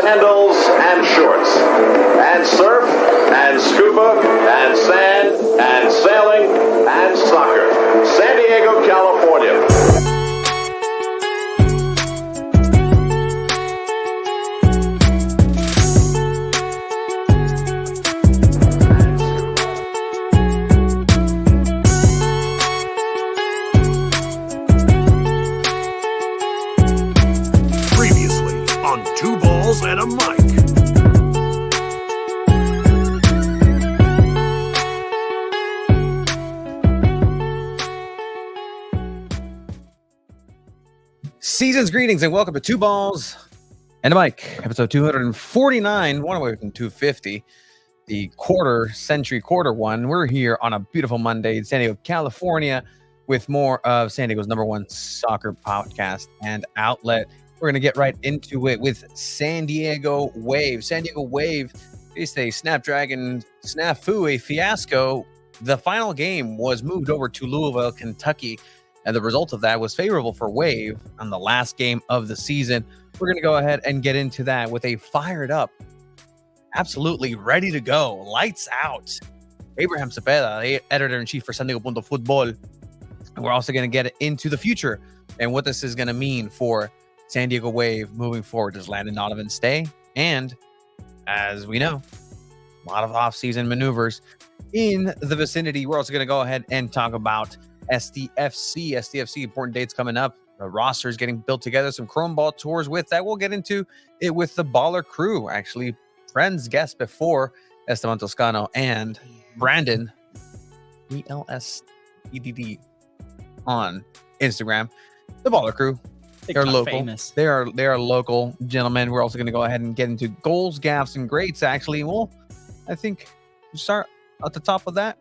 sandals and shorts, and surf and scuba and sand and sailing and soccer. San Diego, California. Previously on Two Balls and a Mic. Season's greetings and welcome to Two Balls and a Mic, episode 249, one away from 250, the quarter one. We're here on a beautiful Monday in San Diego, California, with more of San Diego's #1 soccer podcast and outlet. We're going to get right into it with San Diego Wave. San Diego Wave faced a Snapdragon Snafu, a fiasco. The final game was moved over to Louisville, Kentucky, and the result of that was favorable for Wave on the last game of the season. We're going to go ahead and get into that with a fired up, absolutely ready to go, lights out, Abraham Cepeda, the editor-in-chief for San Diego Football. And we're also going to get into the future and what this is going to mean for San Diego Wave moving forward. Does Landon Donovan stay? And as we know, a lot of off-season maneuvers in the vicinity. We're also going to go ahead and talk about SDFC, important dates coming up. The roster is getting built together. Some Chrome Ball tours with that. We'll get into it with the Baller crew. Actually, friends, guests before Esteban Toscano and Brandon, ELSEDD on Instagram. The Baller crew. They're local. Famous. They are local gentlemen. We're also going to go ahead and get into goals, gaffes, and greats. Actually, well, I think start at the top of that,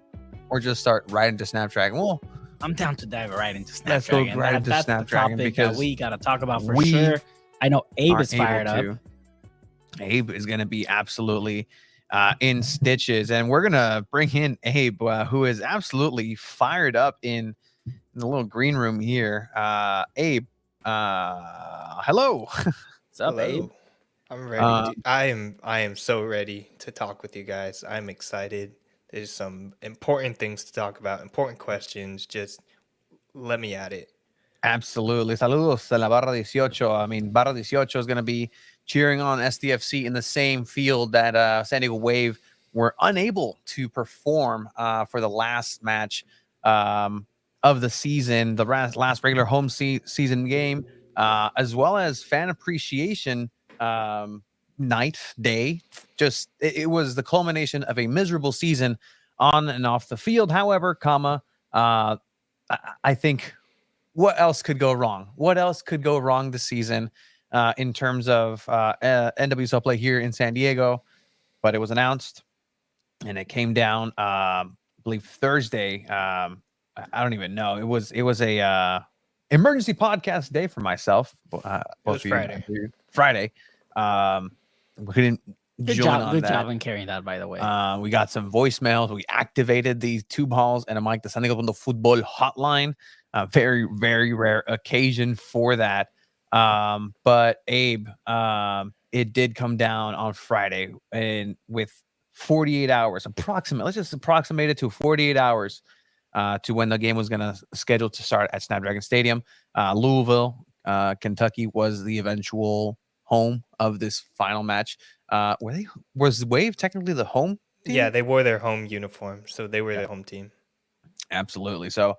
or just start right into Snapdragon. Well, I'm down to dive right into let's go Snapdragon. right into That's Snapdragon the topic because that we got to talk about for we sure. I know Abe are is fired able up. to. Abe is going to be absolutely in stitches, and we're going to bring in Abe, who is absolutely fired up in the little green room here. Abe, hello. What's up, Abe? Hello. I'm ready. I am so ready to talk with you guys. I'm excited. There's some important things to talk about, important questions. Just let me at it. Absolutely. Saludos de la Barra 18. I mean, Barra 18 is going to be cheering on SDFC in the same field that San Diego Wave were unable to perform for the last match of the season, the last regular home season game, as well as fan appreciation day. Just it was the culmination of a miserable season on and off the field. However, I think what else could go wrong? What else could go wrong this season in terms of NWSL play here in San Diego? But it was announced, and it came down, I believe Thursday. I don't even know. It was a emergency podcast day for myself. It was Friday. Friday. We couldn't Good join job. on Good that. job in carrying that, by the way. We got some voicemails. We activated these Two Balls and a Mic, the San Diego Football hotline. Very, very rare occasion for that. But Abe, it did come down on Friday, and with 48 hours, let's just approximate it to 48 hours to when the game was going to schedule to start at Snapdragon Stadium. Louisville, Kentucky was the eventual home of this final match. Was Wave technically the home team? Yeah, they wore their home uniform, so they were the home team. Absolutely. So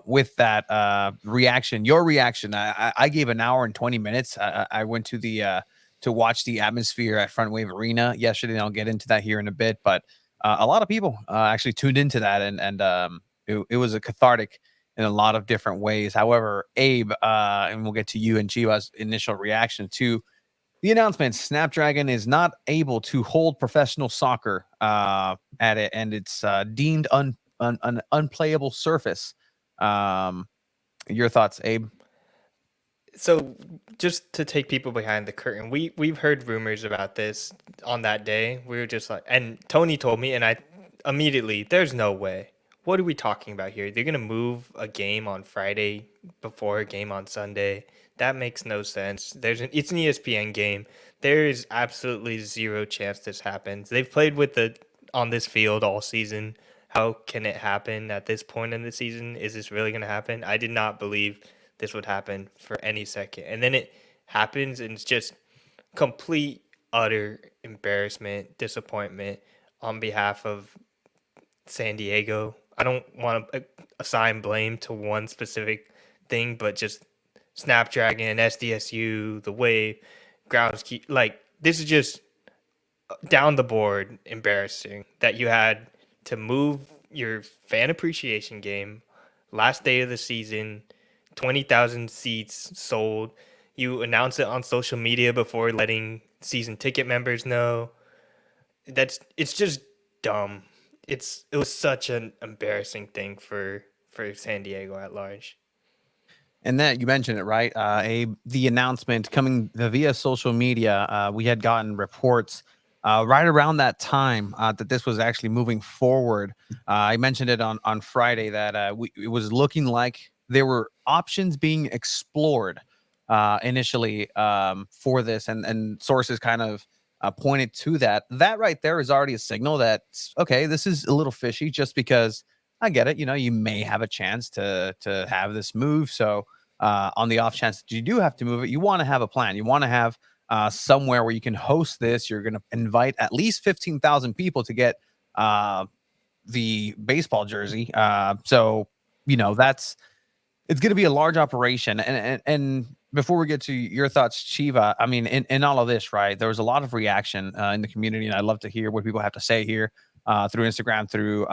with that reaction, your reaction, I gave an hour and 20 minutes. I went to the to watch the atmosphere at Front Wave Arena yesterday, and I'll get into that here in a bit. But a lot of people actually tuned into that, and it was a cathartic in a lot of different ways. However, Abe, and we'll get to you and Chiva's initial reaction to the announcement. Snapdragon is not able to hold professional soccer at it, and it's deemed an unplayable surface. Your thoughts, Abe? So just to take people behind the curtain, we've heard rumors about this on that day. We were just like, and Tony told me, and I immediately, there's no way. What are we talking about here? They're gonna move a game on Friday before a game on Sunday. That makes no sense. It's an ESPN game. There is absolutely zero chance this happens. They've played with on this field all season. How can it happen at this point in the season? Is this really going to happen? I did not believe this would happen for any second. And then it happens, and it's just complete, utter embarrassment, disappointment on behalf of San Diego. I don't want to assign blame to one specific thing, but just Snapdragon, SDSU, the Wave, Groundskeep. Like, this is just down the board embarrassing that you had to move your fan appreciation game last day of the season, 20,000 seats sold. You announce it on social media before letting season ticket members know. It's just dumb. It was such an embarrassing thing for San Diego at large. And that you mentioned it, right? The announcement coming via social media. We had gotten reports right around that time that this was actually moving forward. I mentioned it on Friday that it was looking like there were options being explored initially for this, and sources kind of pointed to that. That right there is already a signal that, okay, this is a little fishy, just because I get it. You may have a chance to have this move. So on the off chance that you do have to move it, you want to have a plan. You want to have somewhere where you can host this. You're going to invite at least 15,000 people to get the baseball jersey. So it's going to be a large operation. And before we get to your thoughts, Chiva, I mean, in all of this, right, there was a lot of reaction in the community, and I'd love to hear what people have to say here through Instagram, through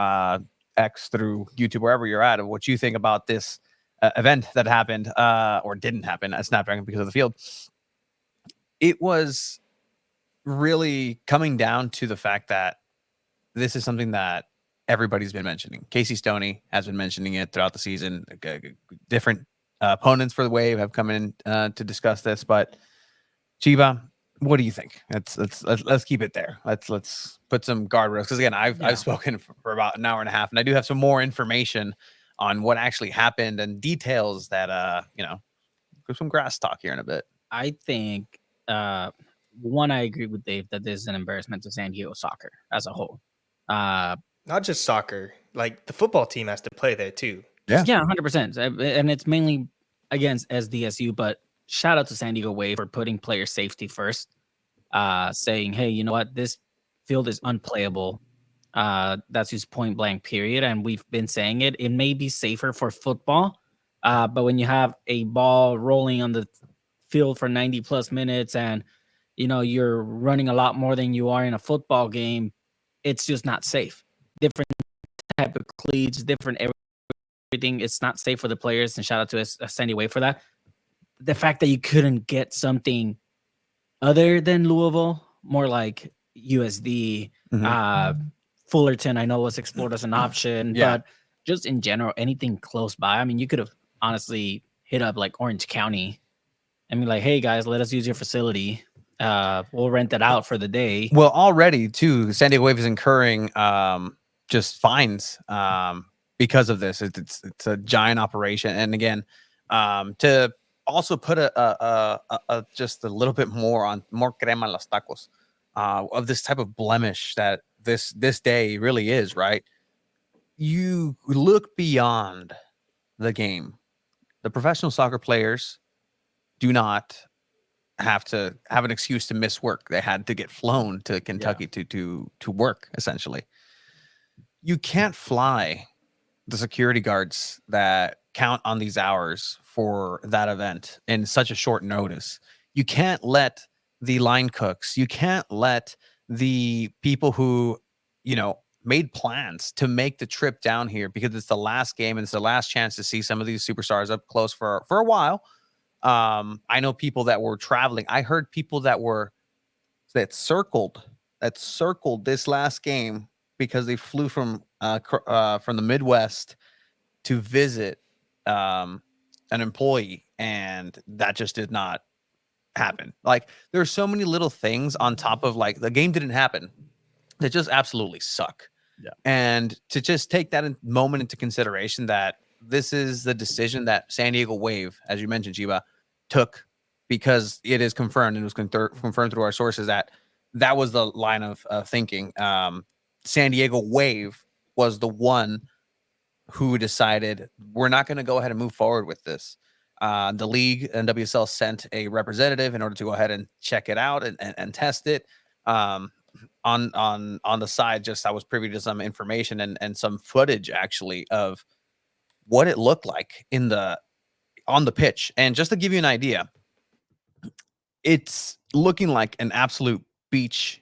X, through YouTube, wherever you're at, of what you think about this event that happened or didn't happen at Snapdragon because of the field. It was really coming down to the fact that this is something that everybody's been mentioning. Casey Stoney has been mentioning it throughout the season. Different opponents for the Wave have come in to discuss this, but Chiva, what do you think? Let's keep it there. Let's put some guardrails, because again, I've spoken for about an hour and a half, and I do have some more information on what actually happened and details that there's some grass talk here in a bit. I think one, I agree with Dave that this is an embarrassment to San Diego soccer as a whole. Not just soccer, like the football team has to play there too. Yeah, 100%. And it's mainly against SDSU, but shout out to San Diego Wave for putting player safety first, saying, hey, you know what, this field is unplayable. That's his point blank period. And we've been saying it. It may be safer for football, but when you have a ball rolling on the field for 90 plus minutes and, you're running a lot more than you are in a football game, it's just not safe. Different type of cleats, different everything. It's not safe for the players, and shout out to Sandy Way for that. The fact that you couldn't get something other than Louisville, more like USD, Fullerton, I know was explored as an option, but just in general, anything close by. I mean, you could have honestly hit up like Orange County and be like, hey guys, let us use your facility. We'll rent it out for the day. Well, already too, San Diego Wave is incurring just fines because of this. It's a giant operation, and again, to also put a just a little bit more crema en los tacos of this type of blemish that this day really is, right? You look beyond the game. The professional soccer players do not have to have an excuse to miss work. They had to get flown to Kentucky to work, essentially. You can't fly the security guards that count on these hours for that event in such a short notice. You can't let the line cooks, you can't let the people who, made plans to make the trip down here, because it's the last game and it's the last chance to see some of these superstars up close for a while. I know people that were traveling. I heard people that circled this last game because they flew from the Midwest to visit an employee, and that just did not happen. Like, there's so many little things on top of, like, the game didn't happen that just absolutely suck. Yeah. And to just take that moment into consideration, that this is the decision that San Diego Wave, as you mentioned, Chiba, took, because it is confirmed, and it was confirmed through our sources that was the line of thinking. San Diego Wave was the one who decided we're not going to go ahead and move forward with this. The league and WSL sent a representative in order to go ahead and check it out and test it. On the side, just I was privy to some information and some footage actually of what it looked like on the pitch. And just to give you an idea, it's looking like an absolute beach,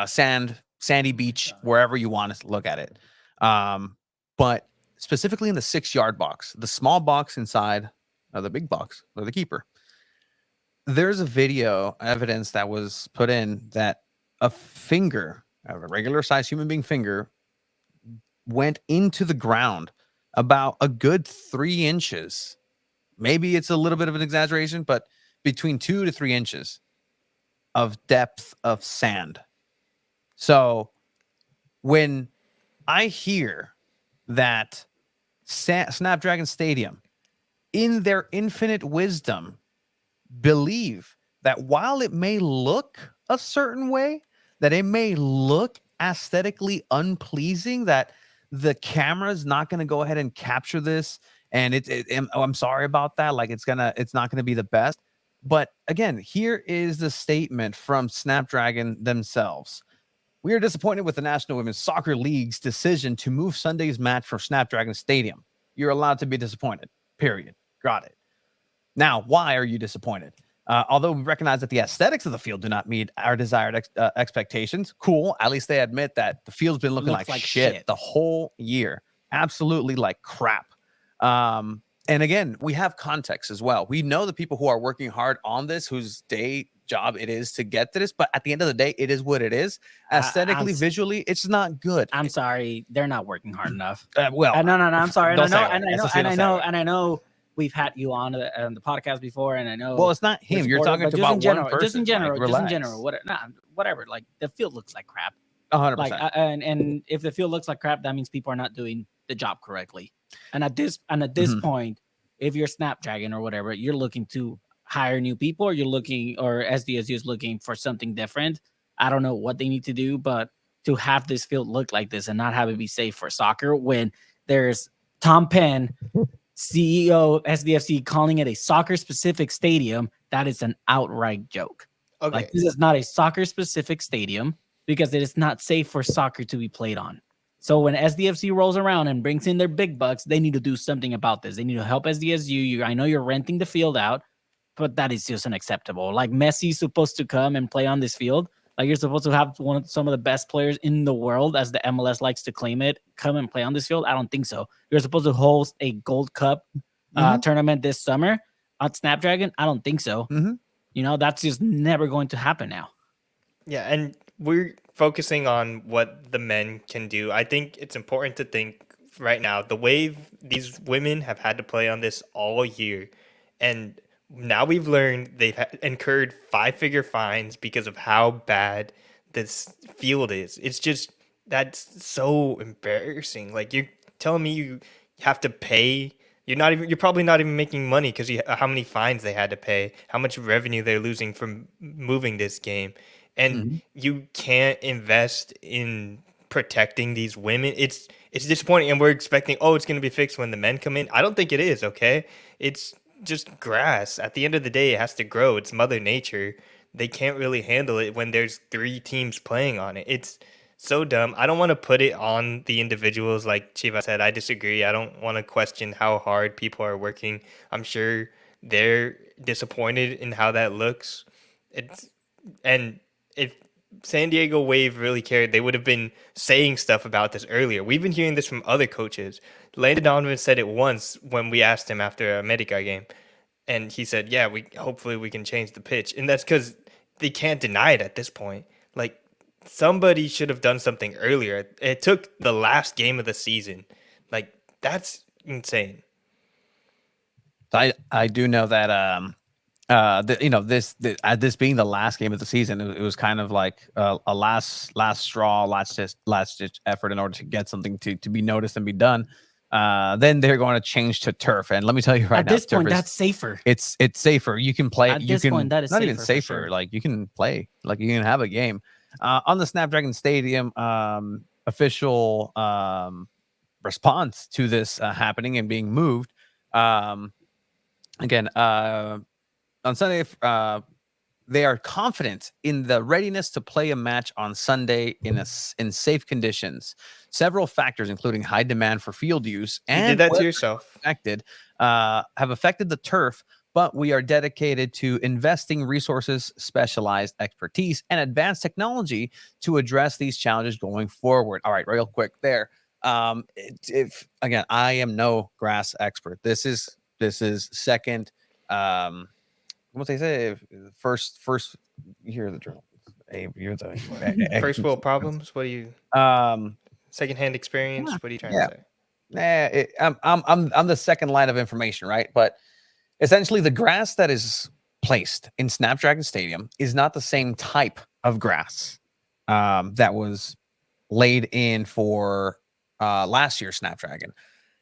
sandy beach, wherever you want to look at it. But specifically in the 6-yard box, the small box inside of the big box or the keeper, there's a video evidence that was put in that a regular sized human being finger, went into the ground about a good 3 inches. Maybe it's a little bit of an exaggeration, but between 2 to 3 inches of depth of sand. So when I hear that Snapdragon Stadium, in their infinite wisdom, believe that while it may look a certain way, that it may look aesthetically unpleasing, that the camera is not going to go ahead and capture this, and I'm sorry about that, like it's not going to be the best. But again, here is the statement from Snapdragon themselves. We are disappointed with the National Women's Soccer League's decision to move Sunday's match from Snapdragon Stadium. You're allowed to be disappointed, period. Got it. Now, why are you disappointed? Although we recognize that the aesthetics of the field do not meet our desired expectations, cool. At least they admit that the field's been looking like shit the whole year. Absolutely like crap. And again, we have context as well. We know the people who are working hard on this, whose day job it is to get to this, but at the end of the day, it is what it is. Aesthetically, visually, it's not good. I'm sorry, they're not working hard enough. No, I'm sorry, and I I know we've had you on the podcast before, and I know. Well, it's not him. You're talking about one person. Just in general, like, whatever. Like the field looks like crap. 100%. Like, and if the field looks like crap, that means people are not doing the job correctly. And at this point, if you're Snapdragon or whatever, you're looking to hire new people, or SDSU is looking for something different. I don't know what they need to do, but to have this field look like this and not have it be safe for soccer, when there's Tom Penn, CEO of SDFC, calling it a soccer-specific stadium, that is an outright joke. Okay. Like, this is not a soccer-specific stadium because it is not safe for soccer to be played on. So when SDFC rolls around and brings in their big bucks, they need to do something about this. They need to help SDSU. I know you're renting the field out, but that is just unacceptable. Like, Messi's supposed to come and play on this field. Like, you're supposed to have some of the best players in the world, as the MLS likes to claim it, come and play on this field. I don't think so. You're supposed to host a Gold Cup tournament this summer on Snapdragon. I don't think so. You know, that's just never going to happen now. Yeah, and we're focusing on what the men can do. I think it's important to think right now, the Wave, these women have had to play on this all year. And now we've learned they've incurred 5-figure fines because of how bad this field is. It's just, that's so embarrassing. Like, you're telling me you have to pay. You're probably not even making money because how many fines they had to pay, how much revenue they're losing from moving this game. And you can't invest in protecting these women. It's disappointing, and we're expecting, it's going to be fixed when the men come in. I don't think it is, okay? It's just grass. At the end of the day, it has to grow. It's Mother Nature. They can't really handle it when there's 3 teams playing on it. It's so dumb. I don't want to put it on the individuals. Like Chiva said, I disagree. I don't want to question how hard people are working. I'm sure they're disappointed in how that looks. And if San Diego Wave really cared, they would have been saying stuff about this earlier. We've been hearing this from other coaches. Landon Donovan said it once when we asked him after a Medica game. And he said, yeah, hopefully we can change the pitch. And that's because they can't deny it at this point. Like, somebody should have done something earlier. It took the last game of the season. Like, that's insane. I do know that this being the last game of the season, it was kind of like a last straw, last ditch effort in order to get something to be noticed and be done. then they're going to change to turf. And let me tell you right At now, this turf point, is that's safer. it's safer. You can play. At You this can point, that is not even safer for safer. sure. Like you can play. Like you can have a game on the Snapdragon Stadium. Official response to this happening and being moved. Again, on Sunday, they are confident in the readiness to play a match on Sunday in safe conditions. Several factors, including high demand for field use You did and that to weather yourself. have affected the turf, but we are dedicated to investing resources, specialized expertise, and advanced technology to address these challenges going forward. All right, real quick there. If again, I am no grass expert. This is second. What they say? First, you're the journal. Hey, you're the First world problems? What are you um. secondhand experience? Yeah, What are you trying to yeah. say? I'm the second line of information, right? But essentially, the grass that is placed in Snapdragon Stadium is not the same type of grass that was laid in for last year's Snapdragon.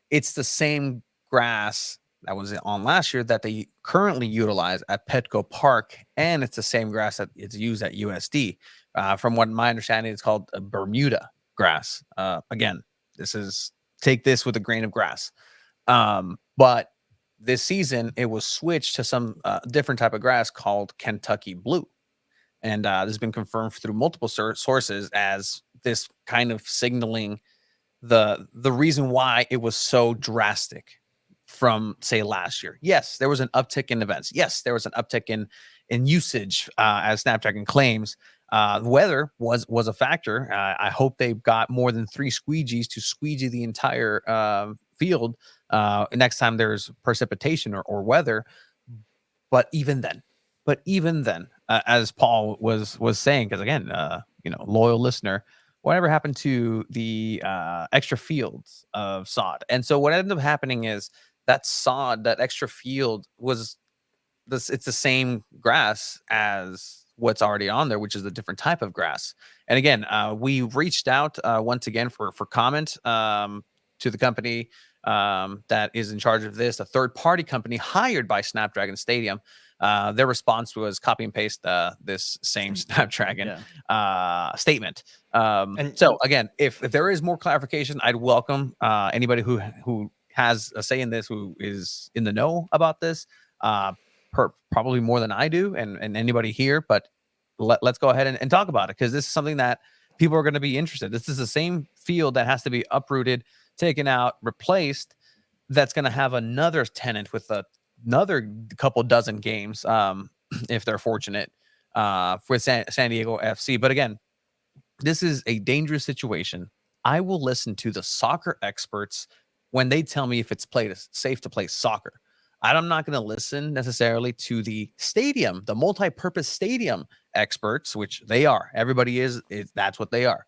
It's the same grass that was on last year that they currently utilize at Petco Park, and it's the same grass that it's used at USD. From what my understanding, it's called Bermuda grass. Again, this is take this with a grain of grass. But this season, it was switched to some different type of grass called Kentucky Blue, and this has been confirmed through multiple sources as this kind of signaling the reason why it was so drastic from say last year. Yes, there was an uptick in events. Yes, there was an uptick in usage as Snapdragon claims. Weather was a factor. I hope they got more than 3 squeegees to squeegee the entire field next time there's precipitation or weather. But even then, as Paul was saying, because again, loyal listener, whatever happened to the extra fields of sod? And so what ended up happening is that sod, that extra field was this. It's the same grass as what's already on there, which is a different type of grass. And again, we reached out once again for comment to the company that is in charge of this, a third party company hired by Snapdragon Stadium. Their response was copy and paste this same Snapdragon statement. And So again, if there is more clarification, I'd welcome anybody who has a say in this, who is in the know about this, probably more than I do, and anybody here. But let's go ahead and talk about it, because this is something that people are going to be interested. This is the same field that has to be uprooted, taken out, replaced. That's going to have another tenant with another couple dozen games, if they're fortunate, with San Diego FC. But again, this is a dangerous situation. I will listen to the soccer experts when they tell me if it's safe to play soccer. I'm not going to listen necessarily to the stadium, the multi-purpose stadium experts, which they are. Everybody is that's what they are,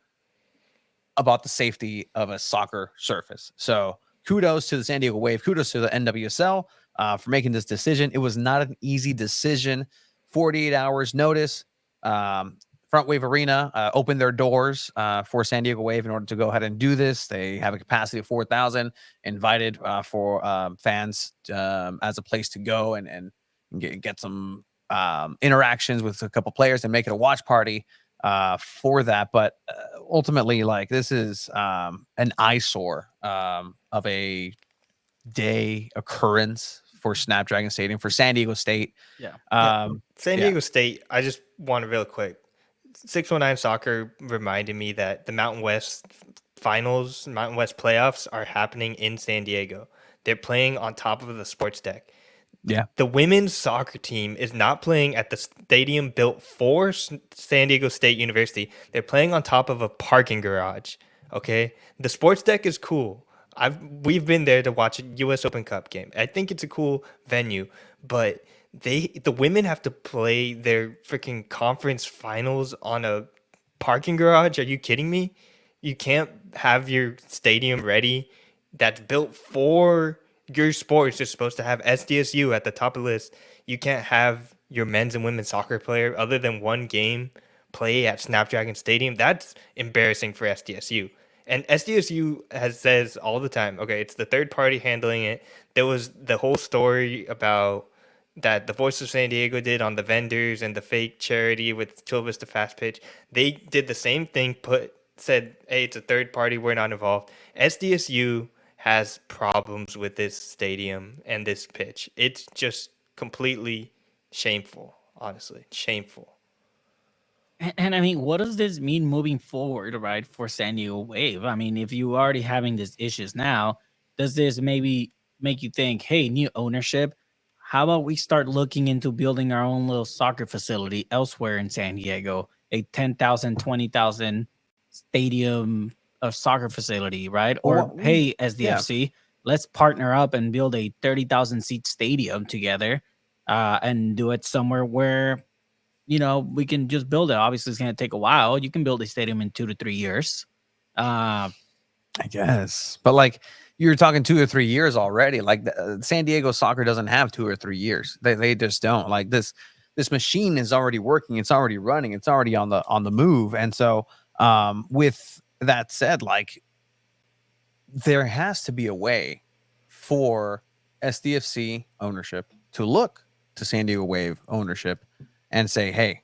about the safety of a soccer surface. So kudos to the San Diego Wave. Kudos to the NWSL for making this decision. It was not an easy decision. 48 hours notice. Front Wave Arena opened their doors for San Diego Wave in order to go ahead and do this. They have a capacity of 4,000, invited for fans as a place to go and get some interactions with a couple players and make it a watch party for that. But ultimately, like, this is an eyesore of a day occurrence for Snapdragon Stadium, for San Diego State. Yeah. San Yeah. Diego State, I just want to real quick. 619 Soccer reminded me that the Mountain West finals, Mountain West playoffs are happening in San Diego. They're playing on top of the sports deck. Yeah. The women's soccer team is not playing at the stadium built for San Diego State University. They're playing on top of a parking garage. Okay, the sports deck is cool. We've been there to watch a U.S. Open Cup game. I think it's a cool venue, but the women have to play their freaking conference finals on a parking garage. Are you kidding me? You can't have your stadium ready that's built for your sports. Is supposed to have SDSU at the top of the list. You can't have your men's and women's soccer player other than one game play at Snapdragon Stadium. That's embarrassing for SDSU. And SDSU says all the time, okay, it's the third party handling it. There was the whole story about that the Voice of San Diego did on the vendors and the fake charity with Chula Vista Fast Pitch. They did the same thing, said, hey, it's a third party, we're not involved. SDSU has problems with this stadium and this pitch. It's just completely shameful, honestly. Shameful. And I mean, what does this mean moving forward, right, for San Diego Wave? I mean, if you are already having these issues now, does this maybe make you think, hey, new ownership, how about we start looking into building our own little soccer facility elsewhere in San Diego, a 10,000, 20,000 stadium of soccer facility, right? Or, Well, hey, yeah. SDFC, let's partner up and build a 30,000 seat stadium together and do it somewhere where we can just build it. Obviously, it's going to take a while. You can build a stadium in 2 to 3 years. I guess, but like you're talking 2 or 3 years already. Like San Diego soccer doesn't have 2 or 3 years. They just don't. Like this machine is already working. It's already running. It's already on the move. And so, with that said, like there has to be a way for SDFC ownership to look to San Diego Wave ownership and say, hey,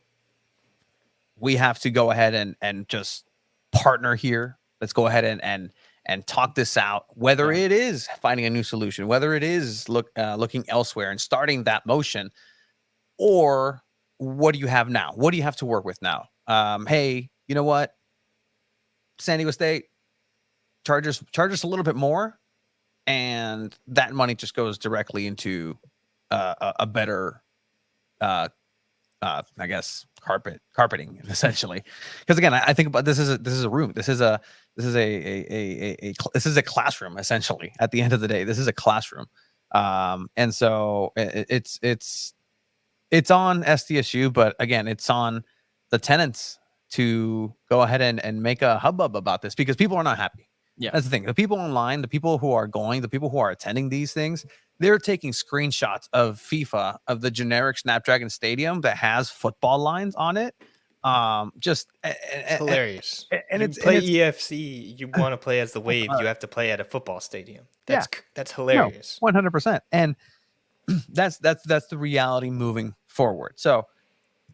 we have to go ahead and just partner here. Let's go ahead and talk this out, whether it is finding a new solution, whether it is looking elsewhere and starting that motion, or what do you have now? What do you have to work with now? Hey, you know what? San Diego State, charge us a little bit more, and that money just goes directly into a better I guess carpeting essentially. Because again, I think about this is a room. This is a classroom essentially. At the end of the day, this is a classroom. And so it's on SDSU, but again, it's on the tenants to go ahead and make a hubbub about this because people are not happy. Yeah. That's the thing. The people online, the people who are going, the people who are attending these things, they're taking screenshots of FIFA, of the generic Snapdragon Stadium that has football lines on it. It's hilarious. And it's EFC, you want to play as the Wave, you have to play at a football stadium. That's hilarious. 100%. And that's the reality moving forward. So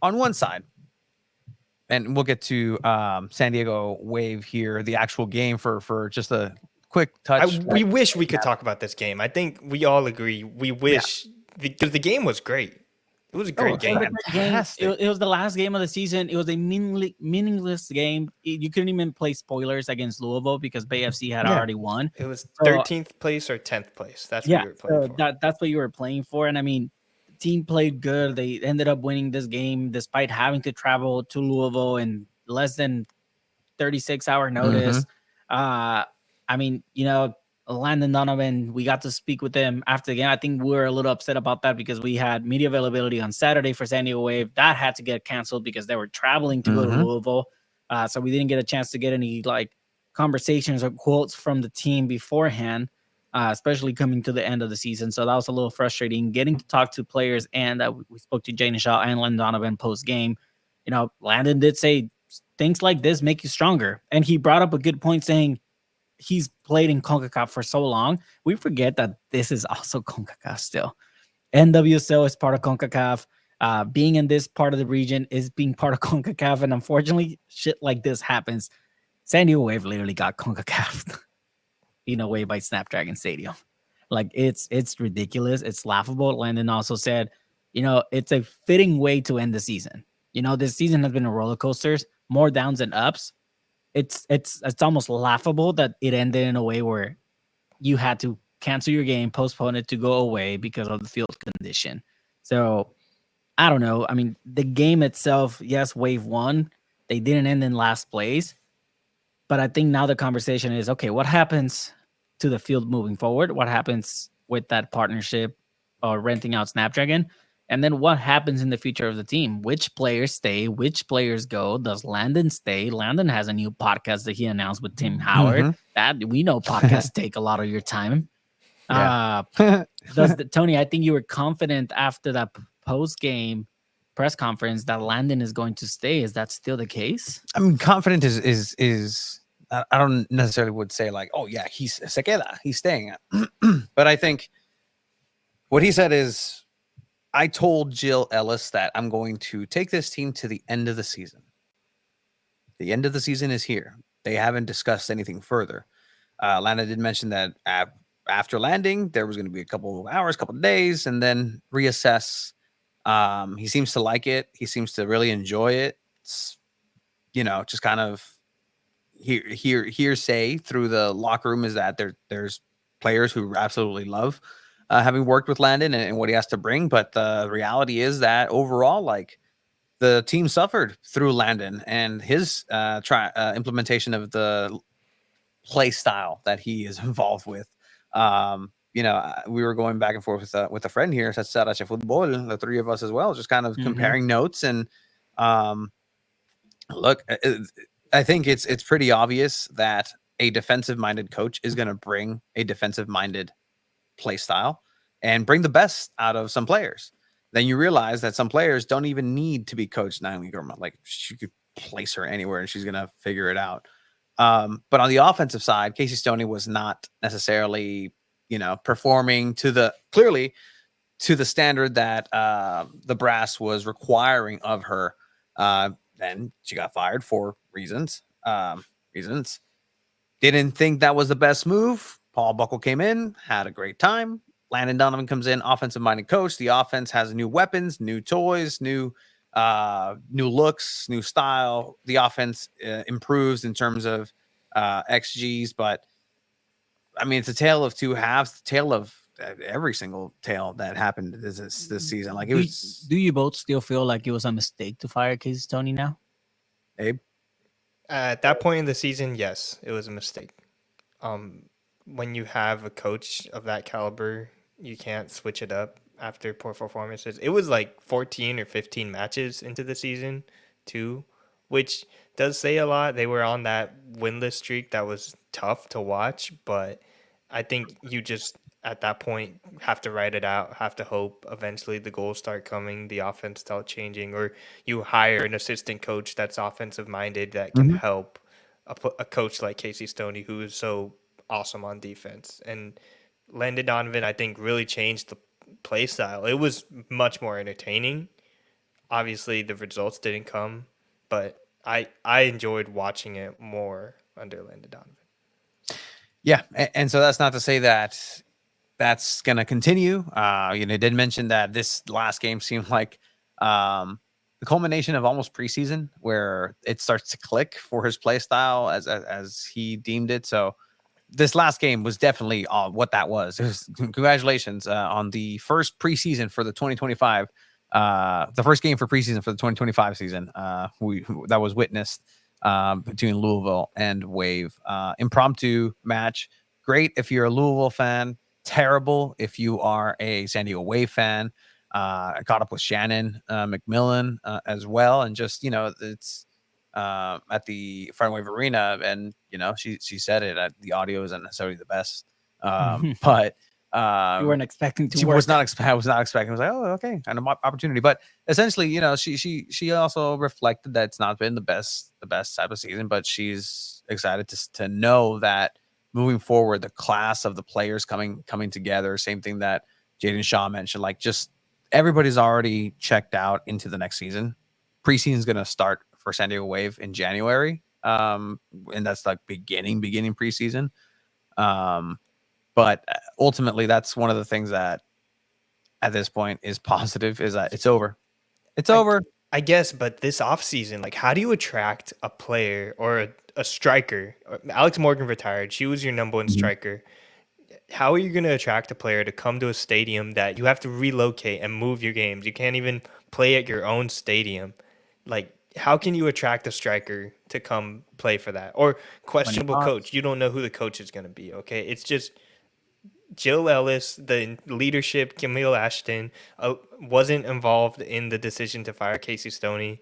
on one side, and we'll get to San Diego Wave here, the actual game for just a quick touch. We wish we could talk about this game. I think we all agree. We wish because the game was great. It was a great game. It was the last game of the season. It was a meaningless game. You couldn't even play spoilers against Louisville because Bay FC had already won. It was 13th place or 10th place. That's what you were playing for. That's what you were playing for. And I mean, the team played good. They ended up winning this game despite having to travel to Louisville in less than 36-hour notice. I mean, Landon Donovan, we got to speak with him after the game. I think we were a little upset about that because we had media availability on Saturday for San Diego Wave. That had to get canceled because they were traveling to go to Louisville. So we didn't get a chance to get any conversations or quotes from the team beforehand, especially coming to the end of the season. So that was a little frustrating getting to talk to players. And we spoke to Jaden Shaw and Landon Donovan post game. Landon did say things like this make you stronger. And he brought up a good point saying, he's played in CONCACAF for so long. We forget that this is also CONCACAF still. NWSL is part of CONCACAF. Being in this part of the region is being part of CONCACAF. And unfortunately, shit like this happens. San Diego Wave literally got CONCACAF in a way by Snapdragon Stadium. It's ridiculous. It's laughable. Landon also said, it's a fitting way to end the season. This season has been a roller coaster, more downs than ups. It's almost laughable that it ended in a way where you had to cancel your game, postpone it to go away because of the field condition. So I don't know. I mean, the game itself, yes, Wave won. They didn't end in last place. But I think now the conversation is, okay, what happens to the field moving forward? What happens with that partnership or renting out Snapdragon? And then what happens in the future of the team? Which players stay? Which players go? Does Landon stay? Landon has a new podcast that he announced with Tim Howard. That we know podcasts take a lot of your time. Yeah. Tony, I think you were confident after that post-game press conference that Landon is going to stay. Is that still the case? I mean, confident is I don't necessarily would say like, oh yeah, he's se queda, he's staying. But I think what he said is, I told Jill Ellis that I'm going to take this team to the end of the season. The end of the season is here. They haven't discussed anything further. Lana did mention that after landing, there was going to be a couple of hours, couple of days, and then reassess. He seems to like it. He seems to really enjoy it. It's, just kind of hearsay through the locker room is that there's players who absolutely love having worked with Landon and what he has to bring. But the reality is that overall, like, the team suffered through Landon and his implementation of the play style that he is involved with. We were going back and forth with a friend here, Sarache Football, the three of us as well, just kind of comparing notes. And look, I think it's pretty obvious that a defensive-minded coach is going to bring a defensive-minded play style and bring the best out of some players. Then you realize that some players don't even need to be coached Naomi Gurma. Like, she could place her anywhere and she's going to figure it out. But on the offensive side, Casey Stoney was not necessarily, performing clearly to the standard that the brass was requiring of her. Then she got fired for reasons. Didn't think that was the best move. Paul Buckle came in, had a great time. Landon Donovan comes in, offensive-minded coach. The offense has new weapons, new toys, new looks, new style. The offense improves in terms of XGs, but I mean, it's a tale of two halves. Tale of every single tale that happened this season. Like, it was. Do you both still feel like it was a mistake to fire Casey Stoney now? Abe? At that point in the season, yes, it was a mistake. When you have a coach of that caliber, you can't switch it up after poor performances. It was like 14 or 15 matches into the season, too, which does say a lot. They were on that winless streak that was tough to watch, but I think you just at that point have to write it out, have to hope eventually the goals start coming, the offense start changing, or you hire an assistant coach that's offensive minded that can help a coach like Casey Stoney, who is so awesome on defense. And Landon Donovan, I think, really changed the play style. It was much more entertaining. Obviously, the results didn't come, but I enjoyed watching it more under Landon Donovan. Yeah, and so that's not to say that that's going to continue. Did mention that this last game seemed like the culmination of almost preseason, where it starts to click for his play style as he deemed it. So this last game was definitely what that was. It was congratulations on the first preseason for the 2025. The first game for preseason for the 2025 season. That was witnessed between Louisville and Wave. Impromptu match. Great if you're a Louisville fan. Terrible if you are a San Diego Wave fan. I caught up with Shannon McMillan as well, and just it's at the Front Wave Arena, and she said it. The audio isn't necessarily the best, but You weren't expecting to she work. was not I was not expecting. I was like, oh, okay, kind of opportunity. But essentially, she also reflected that it's not been the best type of season, but she's excited to know that moving forward, the class of the players coming together. Same thing that Jaden Shaw mentioned. Like, just everybody's already checked out into the next season. Preseason is going to start for San Diego Wave in January, and that's like beginning preseason. But ultimately, that's one of the things that at this point is positive, is that it's over. It's over. I guess, but this offseason, like, how do you attract a player or a striker? Alex Morgan retired. She was your number one striker. How are you going to attract a player to come to a stadium that you have to relocate and move your games? You can't even play at your own stadium. Like, how can you attract a striker to come play for that? Or questionable coach. You don't know who the coach is going to be, okay? It's just Jill Ellis, the leadership, Camille Ashton, wasn't involved in the decision to fire Casey Stoney,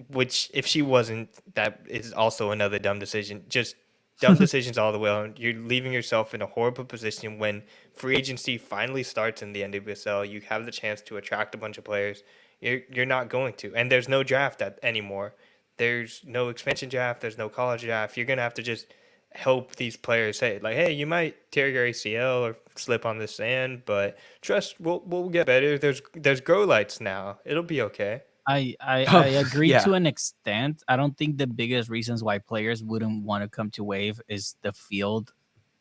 which if she wasn't, that is also another dumb decision. Just dumb decisions all the way on. You're leaving yourself in a horrible position when free agency finally starts in the NWSL. You have the chance to attract a bunch of players. You're not going to, and there's no draft anymore. There's no expansion draft. There's no college draft. You're gonna have to just help these players. Say like, hey, you might tear your ACL or slip on the sand, but trust, we'll get better. There's grow lights now. It'll be okay. I agree Yeah. to an extent. I don't think the biggest reasons why players wouldn't want to come to Wave is the field.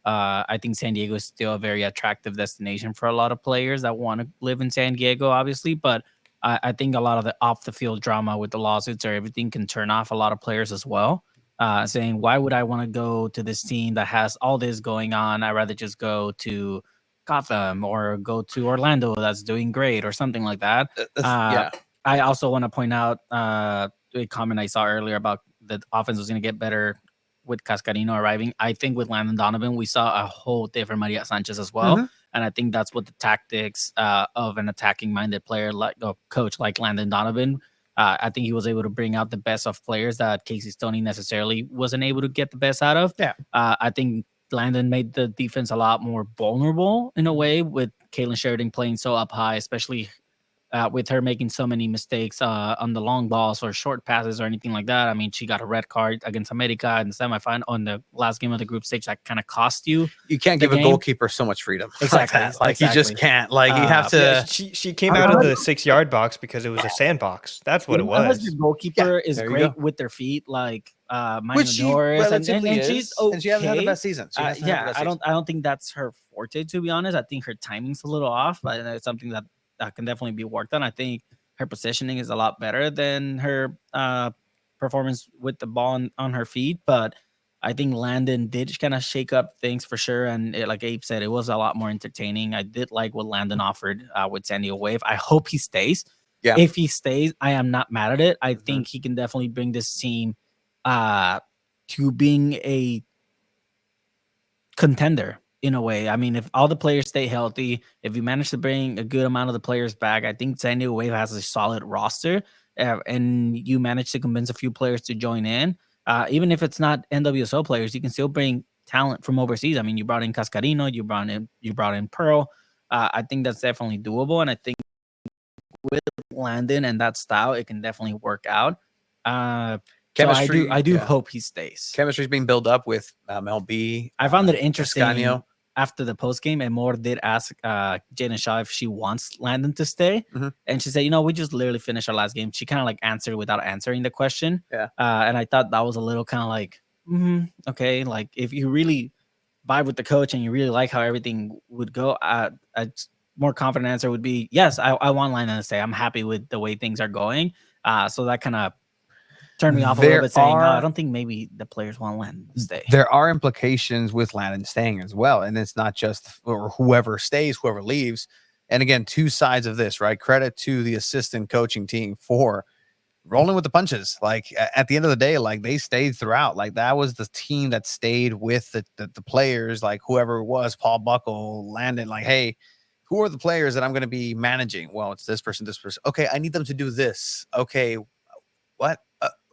I think San Diego is still a very attractive destination for a lot of players that want to live in San Diego, obviously. But I think a lot of the off the field drama with the lawsuits or everything can turn off a lot of players as well. Saying, why would I want to go to this team that has all this going on? I'd rather just go to Gotham or go to Orlando that's doing great or something like that. Yeah. I also want to point out a comment I saw earlier about the offense was going to get better with Cascarino arriving. I think with Landon Donovan, we saw a whole different Maria Sanchez as well. Mhm. And I think that's what the tactics of an attacking minded player like a coach like Landon Donovan. I think he was able to bring out the best of players that Casey Stoney necessarily wasn't able to get the best out of. Yeah. I think Landon made the defense a lot more vulnerable in a way with Caitlin Sheridan playing so up high, especially with her making so many mistakes on the long balls or short passes or anything like that. I mean, she got a red card against America in the semifinal on the last game of the group stage that kind of cost you. You can't the give a game. goalkeeper so much freedom. Exactly, Like that. Like you just exactly. can't. Like you have to. Yeah, she came out of the 6-yard box because it was a sandbox. That's what it Unless was. your goalkeeper is there you great go. with their feet, like Maya Which she Norris, relatively and is, she's okay. and she hasn't had the best season. She hasn't had the best season. I don't think that's her forte, to be honest. I think her timing's a little off, but it's something that can definitely be worked on. I think her positioning is a lot better than her performance with the ball on her feet, but I think Landon did kind of shake up things for sure. And like Abe said, it was a lot more entertaining. I did like what Landon offered with San Diego Wave. I hope he stays. Yeah. If he stays, I am not mad at it. I think he can definitely bring this team to being a contender in a way. I mean, if all the players stay healthy, if you manage to bring a good amount of the players back, I think San Diego Wave has a solid roster, and you manage to convince a few players to join in. Even if it's not NWSL players, you can still bring talent from overseas. I mean, you brought in Cascarino, you brought in Pearl. I think that's definitely doable, and I think with Landon and that style, it can definitely work out. Chemistry, So I do yeah. hope he stays. Chemistry's being built up with Mel B. I found it interesting Cascano. after the post game, and Moore did ask Jaden Shaw if she wants Landon to stay, and she said, we just literally finished our last game. She kind of like answered without answering the question. Yeah. And I thought that was a little kind of like, okay, like if you really vibe with the coach and you really like how everything would go, a more confident answer would be yes. I want Landon to stay. I'm happy with the way things are going. So that kind of turned me off a little bit, saying, I don't think maybe the players want Landon to stay. There are implications with Landon staying as well. And it's not just or whoever stays, whoever leaves. And again, two sides of this, right? Credit to the assistant coaching team for rolling with the punches. Like at the end of the day, like they stayed throughout. Like that was the team that stayed with the players, like whoever it was, Paul Buckle, Landon, like, hey, who are the players that I'm going to be managing? Well, it's this person, this person. Okay, I need them to do this. Okay, what?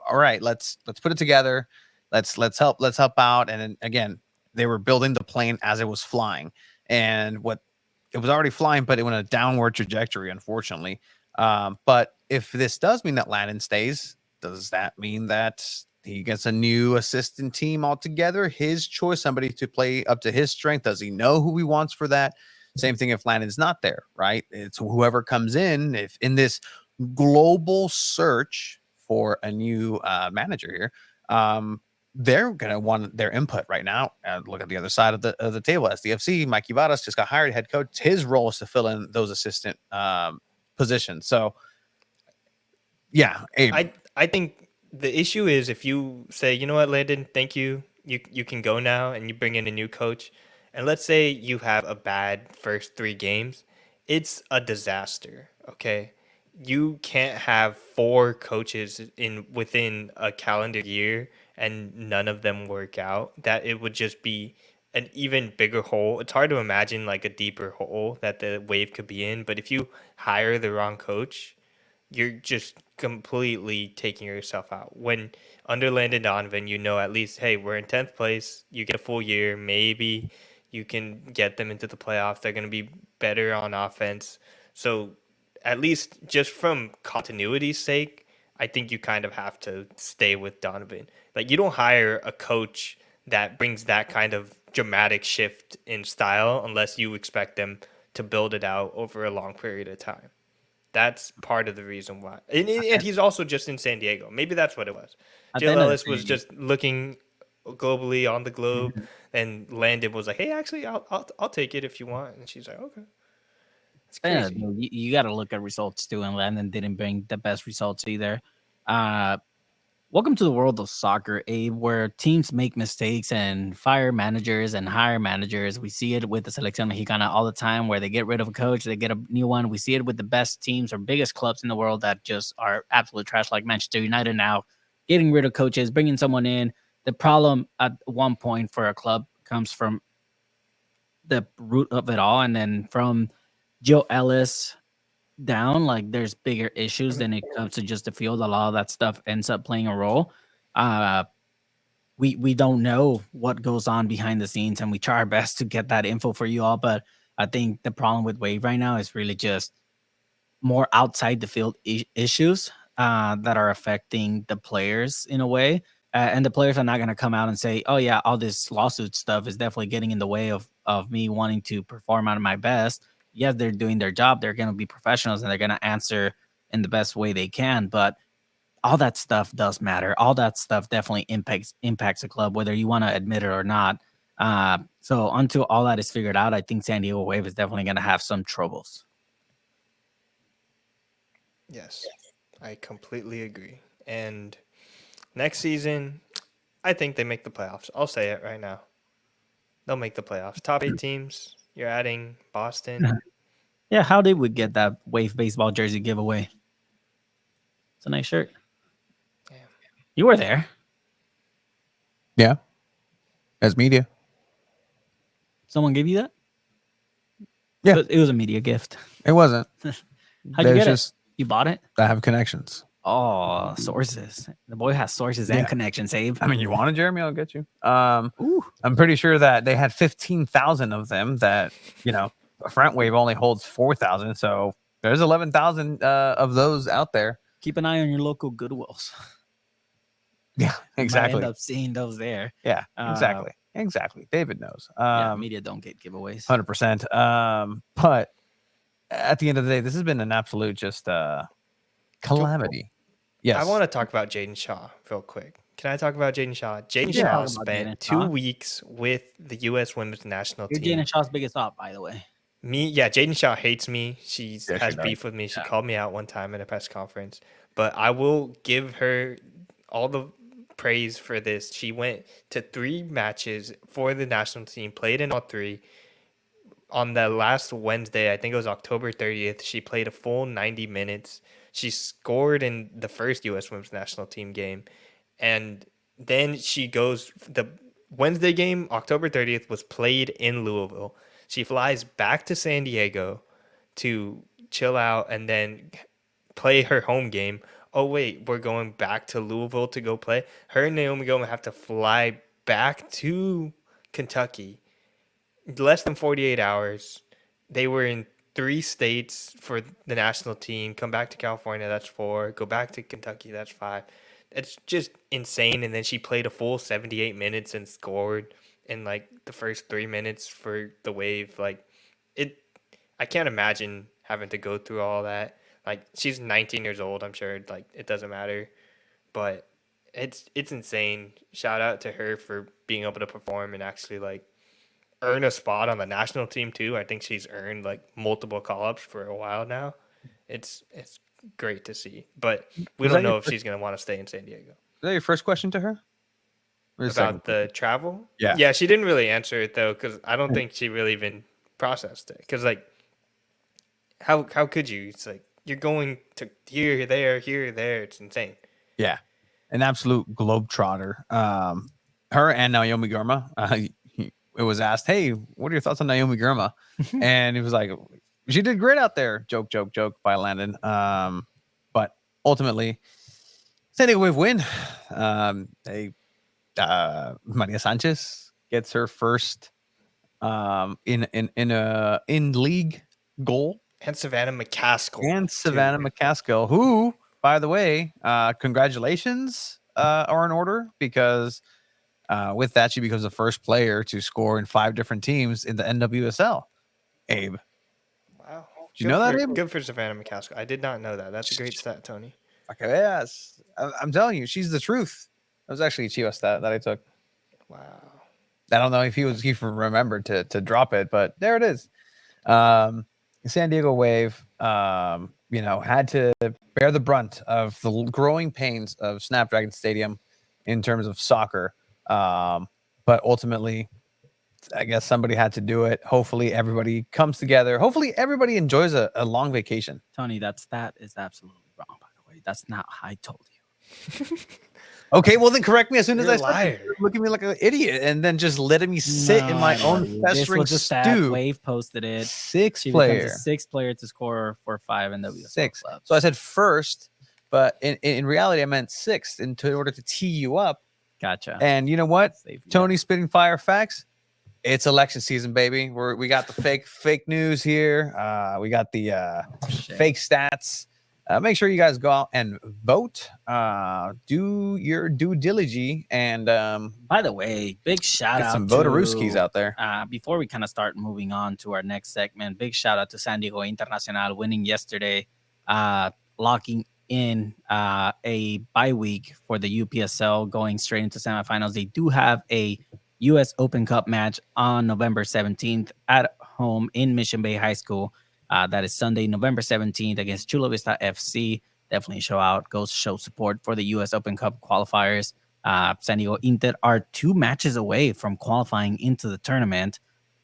All right, let's put it together. Let's help out. And then, again, they were building the plane as it was flying, and it was already flying, but it went a downward trajectory, unfortunately. But if this does mean that Landon stays, does that mean that he gets a new assistant team altogether? His choice, somebody to play up to his strength. Does he know who he wants for that? Same thing if Landon's not there, right? It's whoever comes in. If in this global search for a new manager here, they're going to want their input right now. Look at the other side of the table. SDFC, Mikey Vadas just got hired head coach. His role is to fill in those assistant positions. So, yeah. I think the issue is if you say, you know what, Landon, thank you. You can go now, and you bring in a new coach. And let's say you have a bad first 3 games. It's a disaster, okay? You can't have 4 coaches within a calendar year and none of them work out. That it would just be an even bigger hole. It's hard to imagine like a deeper hole that the Wave could be in, but if you hire the wrong coach, you're just completely taking yourself out. When under Landon Donovan, at least, hey, we're in 10th place. You get a full year. Maybe you can get them into the playoffs. They're going to be better on offense. So at least just from continuity's sake, I think you kind of have to stay with Donovan. Like, you don't hire a coach that brings that kind of dramatic shift in style unless you expect them to build it out over a long period of time. That's part of the reason why. And he's also just in San Diego. Maybe that's what it was. At the Jill end of Ellis the was day, just looking globally on the globe, Mhm. and Landon was like, "Hey, actually, I'll take it if you want." And she's like, "Okay." It's at the end of crazy. the day, you got to look at results too, and Landon didn't bring the best results either. Uh, Welcome to the world of soccer, Abe, where teams make mistakes and fire managers and hire managers. We see it with the Selección Mexicana all the time, where they get rid of a coach, they get a new one. We see it with the best teams or biggest clubs in the world that just are absolute trash, like Manchester United now, getting rid of coaches, bringing someone in. The problem at one point for a club comes from the root of it all, and then from Joe Ellis down, like there's bigger issues than it comes to just the field. A lot of that stuff ends up playing a role. Uh, we don't know what goes on behind the scenes, and we try our best to get that info for you all. But I think the problem with Wave right now is really just more outside the field issues that are affecting the players in a way. And the players are not going to come out and say, "Oh yeah, all this lawsuit stuff is definitely getting in the way of me wanting to perform out of my best." Yes, they're doing their job. They're going to be professionals and they're going to answer in the best way they can. But all that stuff does matter. All that stuff definitely impacts a club, whether you want to admit it or not. So until all that is figured out, I think San Diego Wave is definitely going to have some troubles. Yes, I completely agree. And next season, I think they make the playoffs. I'll say it right now. They'll make the playoffs. Top 8 teams. You're adding Boston. Yeah, how did we get that Wave baseball jersey giveaway? It's a nice shirt. Yeah. You were there. Yeah. As media. Someone gave you that? Yeah. It was a media gift. It wasn't. How'd you There's get just, it? You bought it? I have connections. Oh, sources. The boy has sources Yeah. and connections, Abe. I mean, you want it, Jeremy? I'll get you. Ooh. I'm pretty sure that they had 15,000 of them that, Front Wave only holds 4,000. So there's 11,000 of those out there. Keep an eye on your local Goodwills. Yeah, You might exactly. end up seeing those there. Yeah, exactly. David knows. Yeah, media don't get giveaways. 100%. But at the end of the day, this has been an absolute just calamity. Yes. I want to talk about Jaden Shaw real quick. Can I talk about Jaden Shaw? Jaden Yeah. Shaw Talk about spent Jaden 2 Shaw. weeks with the U.S. women's national You're team. Jaden Shaw's biggest op, by the way. Jaden Shaw hates me. She Yeah, has she does. beef with me. She called me out one time at a press conference, but I will give her all the praise for this. She went to 3 matches for the national team, played in all 3. On the last Wednesday, I think it was October 30th, she played a full 90 minutes. She scored in the first U.S. women's national team game. And then she goes, the Wednesday game, October 30th, was played in Louisville. She flies back to San Diego to chill out and then play her home game. Oh, wait, we're going back to Louisville to go play. Her and Naomi Goma have to fly back to Kentucky. Less than 48 hours. They were in 3 states for the national team. Come back to California, that's 4. Go back to Kentucky, that's 5. It's just insane. And then she played a full 78 minutes and scored in like the first 3 minutes for the Wave. Like, I can't imagine having to go through all that. Like, she's 19 years old. I'm sure like it doesn't matter, but it's insane. Shout out to her for being able to perform and actually like earn a spot on the national team too. I think she's earned like multiple call-ups for a while now. It's great to see, but we Was don't that your know if she's going to want to stay in San Diego. Is that your first question to her? Or the second About the travel? Yeah. Yeah, she didn't really answer it though, because I don't think she really even processed it. Because like, how could you? It's like you're going to here, there. It's insane. Yeah, an absolute globetrotter. Her and Naomi Gurma. It was asked, "Hey, what are your thoughts on Naomi Gurma?" And he was like, "She did great out there." Joke by Landon. But ultimately, San Diego Wave win. Maria Sanchez gets her first in league goal. And Savannah McCaskill. And Savannah McCaskill, who by the way, congratulations are in order because with that, she becomes the first player to score in 5 different teams in the NWSL. Abe, Wow. did you know that, Abe? Good for Savannah McCaskill. I did not know that. That's a great stat, Tony. Okay, yes. I'm telling you, she's the truth. That was actually a Chiva stat that I took. Wow. I don't know if he remembered to drop it, but there it is. San Diego Wave, had to bear the brunt of the growing pains of Snapdragon Stadium in terms of soccer. But ultimately, I guess somebody had to do it. Hopefully, everybody comes together. Hopefully, everybody enjoys a long vacation. Tony, that stat is absolutely wrong, by the way. That's not how I told you. Okay, well then correct me as soon You're as a I said it. liar. You're looking at me like an idiot, and then just letting me sit in my own This festering was the stat. stew. Wave posted it. Sixth She player. becomes the 6th player to score for 5 NWSL 6. clubs. So I said first, but in reality, I meant 6th in order to tee you up. Gotcha. And you know what? Save me. Tony spitting fire facts. It's election season, baby. We got the fake news here. We got the fake stats. Make sure you guys go out and vote. Do your due diligence, and By the way, big shout get out some to voterooskies out there. Before we kind of start moving on to our next segment, big shout out to San Diego Internacional winning yesterday, locking in a bye week for the UPSL, going straight into semifinals. They do have a U.S. Open Cup match on November 17th at home in Mission Bay High School. That is Sunday, November 17th against Chula Vista FC. Definitely go show support for the U.S. Open Cup qualifiers. San Diego Inter are 2 matches away from qualifying into the tournament.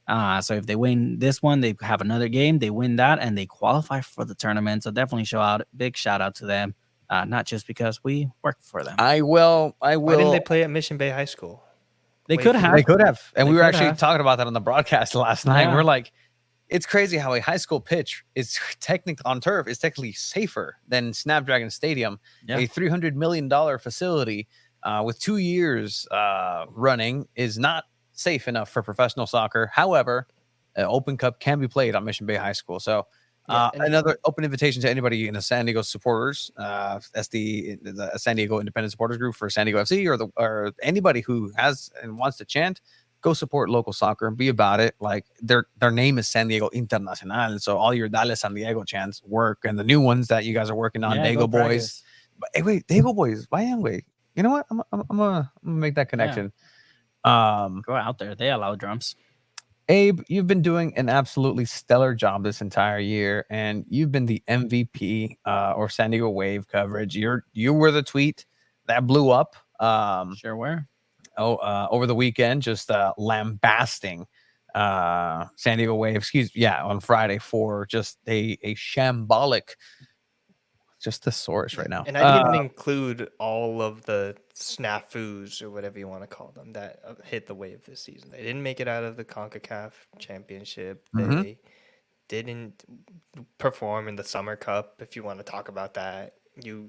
So if they win this one, they have another game. They win that, and they qualify for the tournament. So definitely big shout out to them, not just because we work for them. I will. Why didn't they play at Mission Bay High School? They could have. They could have. And They we were could actually have. talking about that on the broadcast last night. Yeah. We're like, it's crazy how a high school pitch is technically safer than Snapdragon Stadium, a $300 million facility with 2 years running is not safe enough for professional soccer. However, an Open Cup can be played on Mission Bay High School. So another open invitation to anybody in the San Diego supporters, that's the San Diego Independent Supporters Group for San Diego FC, or anybody who has and wants to chant. Go support local soccer and be about it. Like their name is San Diego Internacional, so all your Dale San Diego chants work, and the new ones that you guys are working on, Dago Boys. But, hey, wait, Dago Boys, wait. You know what? I'm gonna make that connection. Go out there. They allow drums. Abe, you've been doing an absolutely stellar job this entire year, and you've been the MVP or San Diego Wave coverage. You were the tweet that blew up. Sure were. Over the weekend, just lambasting San Diego Wave, on Friday for just a shambolic, just thesaurus right now. And I didn't even include all of the snafus or whatever you want to call them that hit the Wave this season. They didn't make it out of the CONCACAF championship. Mhm. They didn't perform in the Summer Cup, if you want to talk about that.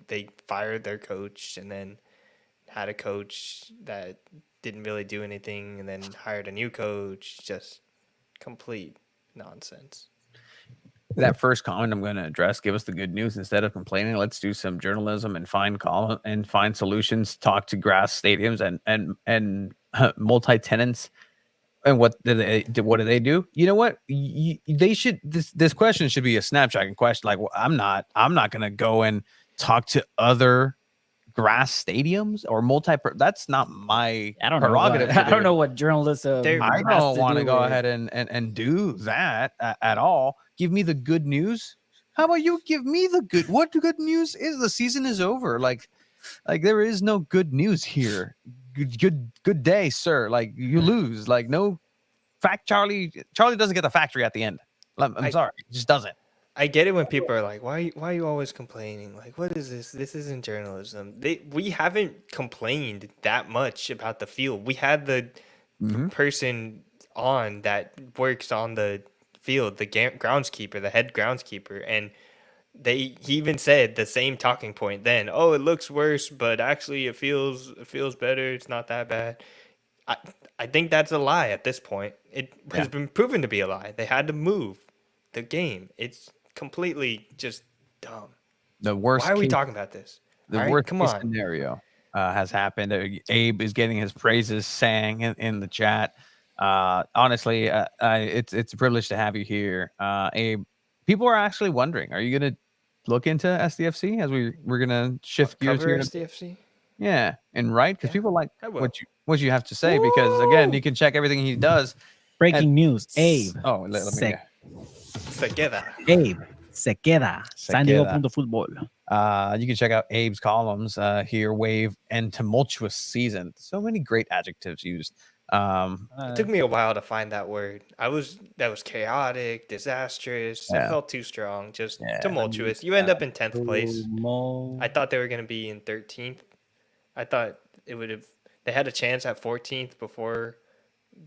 They fired their coach and then had a coach that didn't really do anything and then hired a new coach. Just complete nonsense. That first comment I'm going to address, give us the good news instead of complaining. Let's do some journalism and find solutions. Talk to grass stadiums and multi tenants. And what do they do? You know what? They should. This question should be a Snapdragon question. Like, well, I'm not going to go and talk to other grass stadiums or that's not my prerogative. I don't know what journalism. I don't want to go ahead and do that at all. Give me the good news. How about you give me the good? What good news is? The season is over. Like there is no good news here. Good day, sir. Like you lose. Like no fact. Charlie doesn't get the factory at the end. I'm sorry, he just doesn't. I get it when people are like, why are you always complaining? Like, what is this? This isn't journalism. We haven't complained that much about the field. We had the person on that works on the field, the groundskeeper, the head groundskeeper, and he even said the same talking point then. Oh, it looks worse, but actually it feels better. It's not that bad. I think that's a lie at this point. It has been proven to be a lie. They had to move the game. It's completely just dumb. the worst. Why are we case, talking about this? the All right, worst come case on. scenario has happened. Abe is getting his praises sang in the chat. Honestly, it's a privilege to have you here, Abe. People are actually wondering, are you gonna look into SDFC as we're gonna shift gears Cover here? SDFC? Yeah, and right, because Yeah, people like I will. what you have to say. Because again, Woo! you can check everything he does. Breaking news. Abe. Oh, let me se, Se queda. Abe. Se queda. Se San Diego queda. Fútbol. You can check out Abe's columns here. Wave and tumultuous season. So many great adjectives used. It took me a while to find that word. That was chaotic, disastrous. That Yeah. felt too strong. Just Yeah. tumultuous. You end up in 10th place. I thought they were going to be in 13th. I thought it would have. They had a chance at 14th before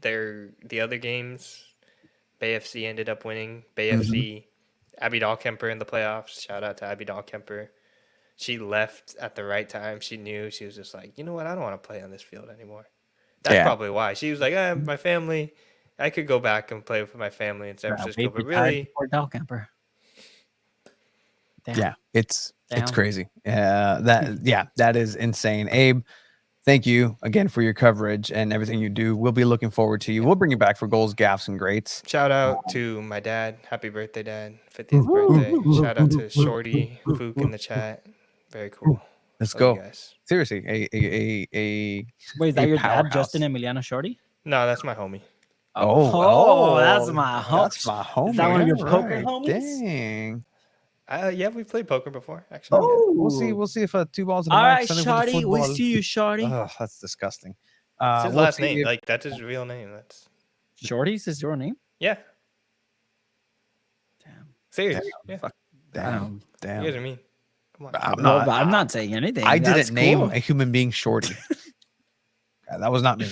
the other games. Bay FC ended up winning. Bay FC, Abby Dahlkemper in the playoffs. Shout out to Abby Dahlkemper. She left at the right time. She knew. She was just like, you know what? I don't want to play on this field anymore. That's Yeah. probably why. She was like, my family. I could go back and play with my family in San Francisco, but really, Camper. Damn. Yeah, it's Damn. crazy. That is insane. Abe, thank you again for your coverage and everything you do. We'll be looking forward to you. We'll bring you back for goals, gaffes, and greats. shout out to my dad. Happy birthday, Dad. 50th birthday. Shout out to Shorty Fook in the chat. Very cool. Let's Love you go. guys. Seriously, Wait, is that your dad, powerhouse. Justin Emiliano Shorty? No, that's my homie. That's my homie. That's my homie. Is that one of your All poker right. homies? Dang. Yeah, we played poker before, actually. Oh, We'll see if two balls in the all mic, right, Sunday with the Shorty. We football. see you, Shorty. Oh, that's disgusting. It's his we'll last see name. if- Like, that's his real name. That's Shorty's is your name? yeah. Damn. Serious. Yeah. Damn. You guys are mean. Come on. I'm not saying anything. I That's didn't name cool. a human being Shorty. That was not me.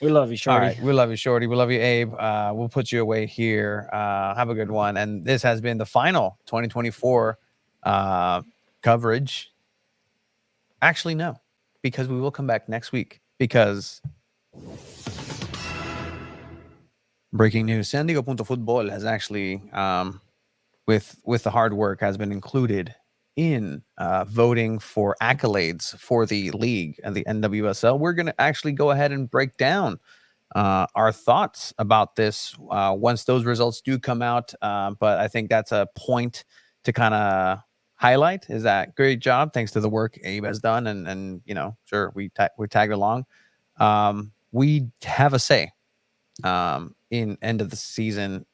We love you, All Shorty. right, we love you, Shorty. We love you, Abe. We'll put you away here. Have a good one. And this has been the final 2024 coverage. Actually, no, because we will come back next week. Because breaking news: San Diego Football has actually, with the hard work, has been included in voting for accolades for the league and the NWSL. We're going to actually go ahead and break down our thoughts about this once those results do come out. But I think that's a point to kind of highlight, is that great job, thanks to the work Abe has done, and sure, we tagged along. We have a say in end of the season.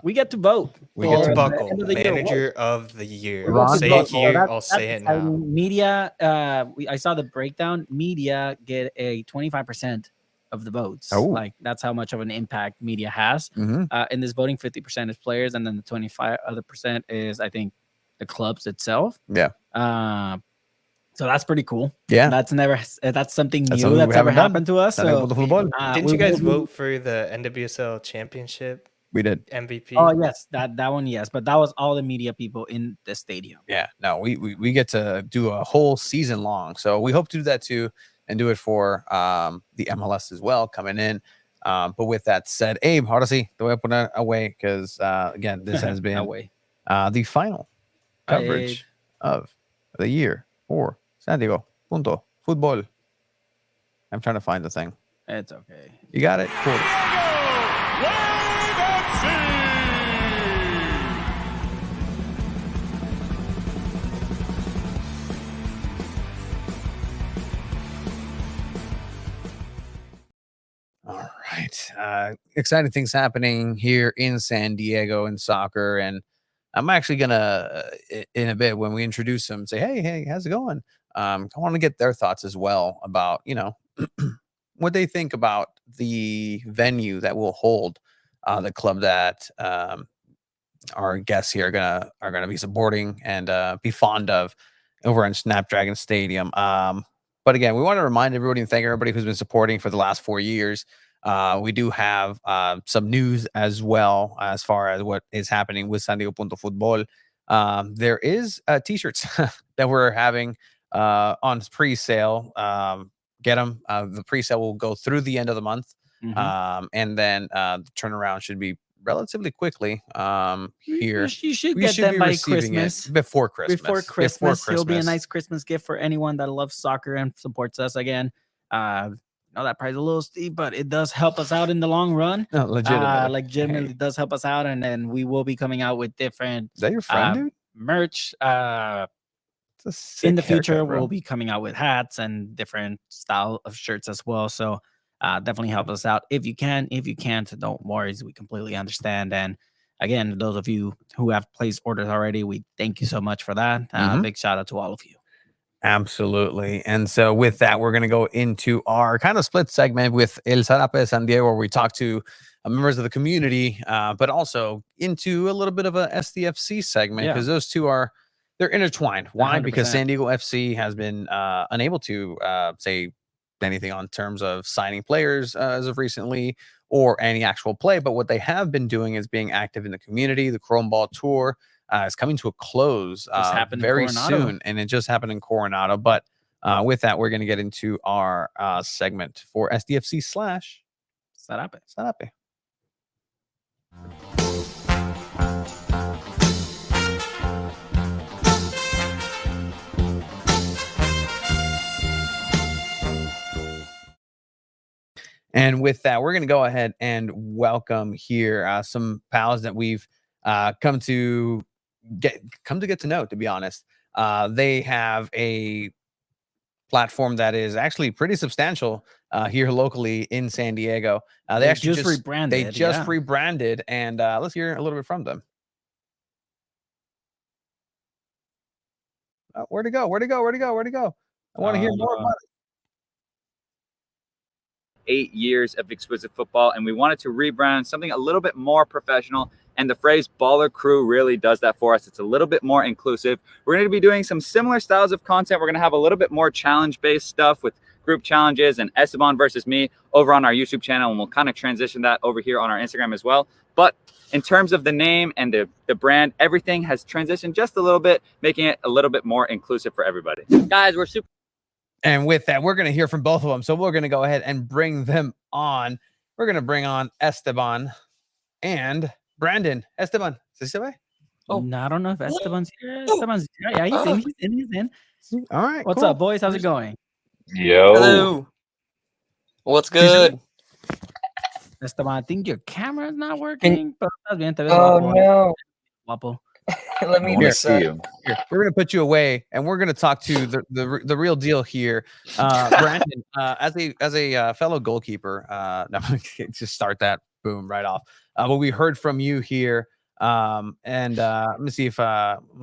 We get to vote. We Paul get to Buckle, end of the year. manager of the year. Ron I'll say Buckle. it here. That's I'll say it now. exciting. Media, I saw the breakdown. Media get a 25% of the votes. Oh. Like, that's how much of an impact media has. Mhm. In this voting, 50% is players, and then the 25 other percent is, I think, the clubs itself. Yeah. So that's pretty cool. Yeah. That's something That's new something we that's never haven't done. happened to us. San Diego So, Football. Didn't you guys vote for the NWSL championship We did. MVP? Oh yes, that one, yes, but that was all the media people in the stadium. Yeah, no, we get to do a whole season long, so we hope to do that too, and do it for the MLS as well coming in. But with that said, Abe, ahora sí, te voy a poner away because again, this has been Away. the final Bye, coverage of the year for San Diego Punto Football. I'm trying to find the thing. It's okay. You got it. Cool. All right. Exciting things happening here in San Diego in soccer. And I'm actually going to, in a bit, when we introduce them, say, hey, how's it going? I want to get their thoughts as well about, what they think about the venue that will hold the club that our guests here are gonna be supporting and be fond of over in Snapdragon Stadium. But again, we want to remind everybody and thank everybody who's been supporting for the last 4 years. We do have some news as well as far as what is happening with San Diego Punto Football. There is t-shirts that we're having on pre-sale. Get them. The pre-sale will go through the end of the month. Mhm. And then the turnaround should be relatively quickly. Here You should we get should them be by receiving Christmas. it before Christmas. Before Christmas, it'll be a nice Christmas gift for anyone that loves soccer and supports us again. Know that price is a little steep, but it does help us out in the long run. No, legitimately. Legitimately does help us out, and then we will be coming out with different Is that your friend, dude? merch. It's a sick In the haircut, future, bro. we'll be coming out with hats and different style of shirts as well. So definitely help us out if you can. If you can't, don't worry. We completely understand. And again, those of you who have placed orders already, we thank you so much for that. Big shout out to all of you. Absolutely. And so with that, we're going to go into our kind of split segment with El Zarape San Diego, where we talk to members of the community, but also into a little bit of a SDFC segment, because those two they're intertwined. Why? 100%. Because San Diego FC has been unable to say anything on terms of signing players as of recently or any actual play. But what they have been doing is being active in the community. The Chrome Ball Tour is coming to a close very soon, and it just happened in Coronado. But with that, we're going to get into our segment for SDFC / Zarape. And with that, we're going to go ahead and welcome here some pals that we've come to get to know, to be honest. They have a platform that is actually pretty substantial here locally in San Diego. They actually just rebranded. They just rebranded, and let's hear a little bit from them. Where'd it go? I want to hear more about it. 8 years of exquisite football, and we wanted to rebrand something a little bit more professional, and the phrase Baller Crew really does that for us. It's a little bit more inclusive. We're going to be doing some similar styles of content. We're going to have a little bit more challenge-based stuff with group challenges and Esteban versus me over on our YouTube channel, and we'll kind of transition that over here on our Instagram as well. But in terms of the name and the brand, everything has transitioned just a little bit, making it a little bit more inclusive for everybody. Guys, we're super. And with that, we're going to hear from both of them. So we're going to go ahead and bring them on. We're going to bring on Esteban and Brandon. Esteban, is this way? Oh, no, I don't know if Esteban's here. Esteban's here. Yeah, he's in. All right. What's up, boys? How's it going? Yo. Hello. What's good? Esteban, I think your camera's not working. Oh, no. Guapo. Let me see you. Here, we're going to put you away, and we're going to talk to the real deal here. Brandon, as a fellow goalkeeper, no, just start that boom right off. But we heard from you here, and let me see if have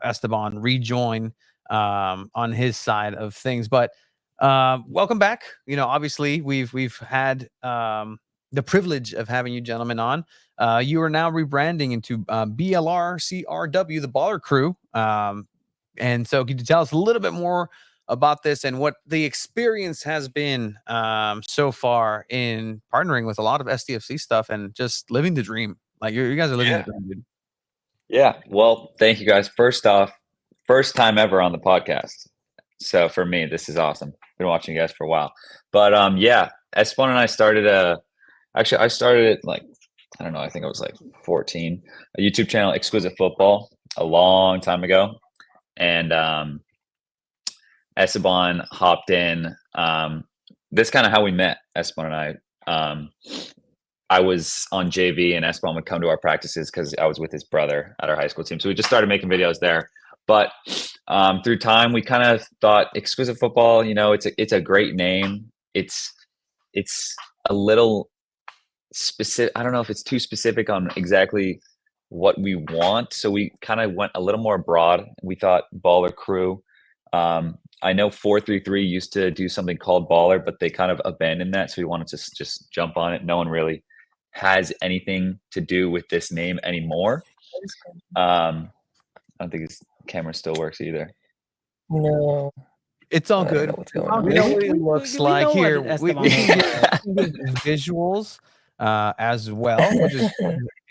Esteban rejoin on his side of things. But welcome back. You know, obviously we've had the privilege of having you gentlemen on. You are now rebranding into BLRCRW, the Baller Crew. And so could you tell us a little bit more about this and what the experience has been so far in partnering with a lot of SDFC stuff and just living the dream? Like you guys are living the dream, dude. Yeah. Well, thank you guys. First off, first time ever on the podcast. So for me, this is awesome. Been watching you guys for a while. But yeah, Esteban and I started actually I started it like, I don't know, I think I was like 14, a YouTube channel, Exquisite Football, a long time ago. And Esteban hopped in. This is kind of how we met, Esteban and I. I was on JV and Esteban would come to our practices because I was with his brother at our high school team. So we just started making videos there. But through time, we kind of thought Exquisite Football, you know, it's a great name. It's a little specific. I don't know if it's too specific on exactly what we want. So we kind of went a little more broad. We thought Baller Crew. I know 433 used to do something called Baller, but they kind of abandoned that. So we wanted to just jump on it. No one really has anything to do with this name anymore. I don't think his camera still works either. No. It's all good. We know what it looks like here. We can get visuals as well, which is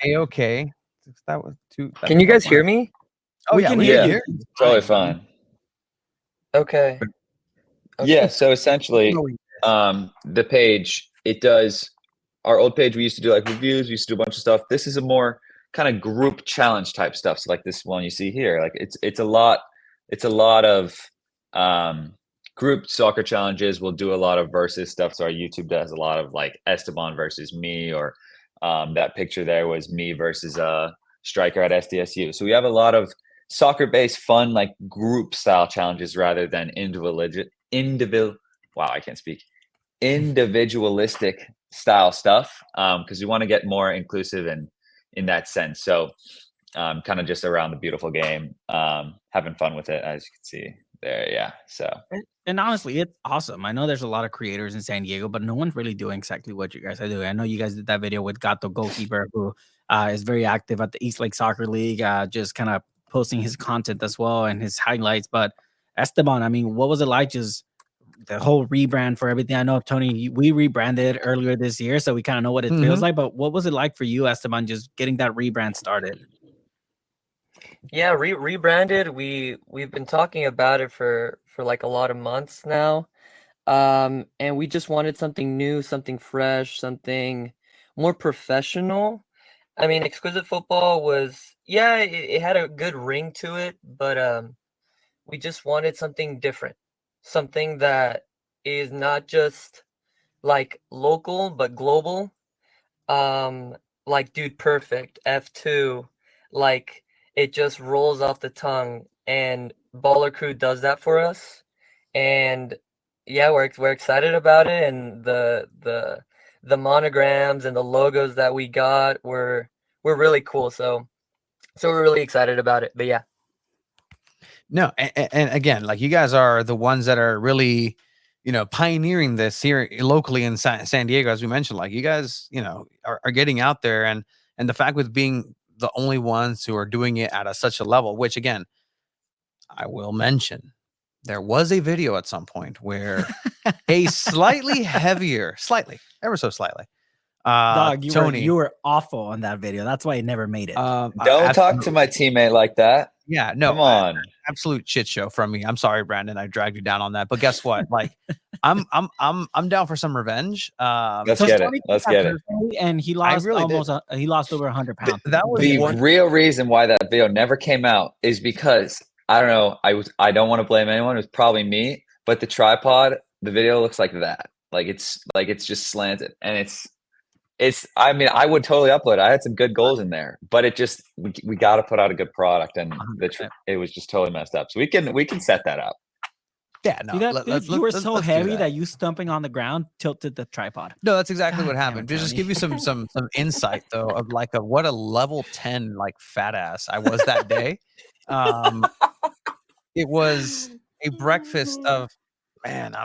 a-okay. That was too. Can you guys hear me? Oh, we yeah, can we hear can you. hear you. Totally fine. Okay. Yeah. So essentially, the page, it does our old page, we used to do like reviews. We used to do a bunch of stuff. This is a more kind of group challenge type stuff. So like this one you see here, like it's a lot of group soccer challenges. We'll do a lot of versus stuff. So our YouTube does a lot of like Esteban versus me, or that picture there was me versus striker at SDSU. So we have a lot of soccer based fun, like group style challenges rather than individualistic style stuff, because we want to get more inclusive and in that sense. So kind of just around the beautiful game, having fun with it, as you can see there. Yeah. So And honestly, it's awesome. I know there's a lot of creators in San Diego, but no one's really doing exactly what you guys are doing. I know you guys did that video with Gato Goalkeeper, who is very active at the East Lake Soccer League, just kind of posting his content as well and his highlights. But Esteban, I mean, what was it like just the whole rebrand for everything? I know, Tony, we rebranded earlier this year, so we kind of know what it feels like. But what was it like for you, Esteban, just getting that rebrand started? Yeah, rebranded. We've been talking about it for like a lot of months now. And we just wanted something new, something fresh, something more professional. I mean, Exquisite Football was, yeah, it had a good ring to it, but we just wanted something different, something that is not just like local but global. Like Dude Perfect, F2, like it just rolls off the tongue, and Baller Crew does that for us. And yeah, we're excited about it, and the monograms and the logos that we got were really cool. So we're really excited about it. But yeah. No, and again, like you guys are the ones that are really, pioneering this here locally in San Diego, as we mentioned. Like you guys, are getting out there, and the fact with being the only ones who are doing it at such a level, which again, I will mention, there was a video at some point where a slightly heavier, ever so slightly, Dog, Tony, you were awful on that video. That's why it never made it. don't talk to my teammate like that. Yeah, no, Come on. Absolute shit show from me. I'm sorry, Brandon. I dragged you down on that. But guess what? Like, I'm down for some revenge. Let's get it. Let's get it. And he lost really he lost over 100 pounds. That was The real reason why that video never came out is because I don't know. I don't want to blame anyone. It was probably me. But the tripod, the video looks like that. Like it's just slanted, and it's. I mean, I would totally upload it. I had some good goals in there, but it just we got to put out a good product, and it was just totally messed up. So we can set that up. Yeah, no, you were so heavy that you stumping on the ground tilted the tripod. No, that's exactly what happened. To just give you some insight though of like what a level 10 like fat ass I was that day. It was a breakfast of, man,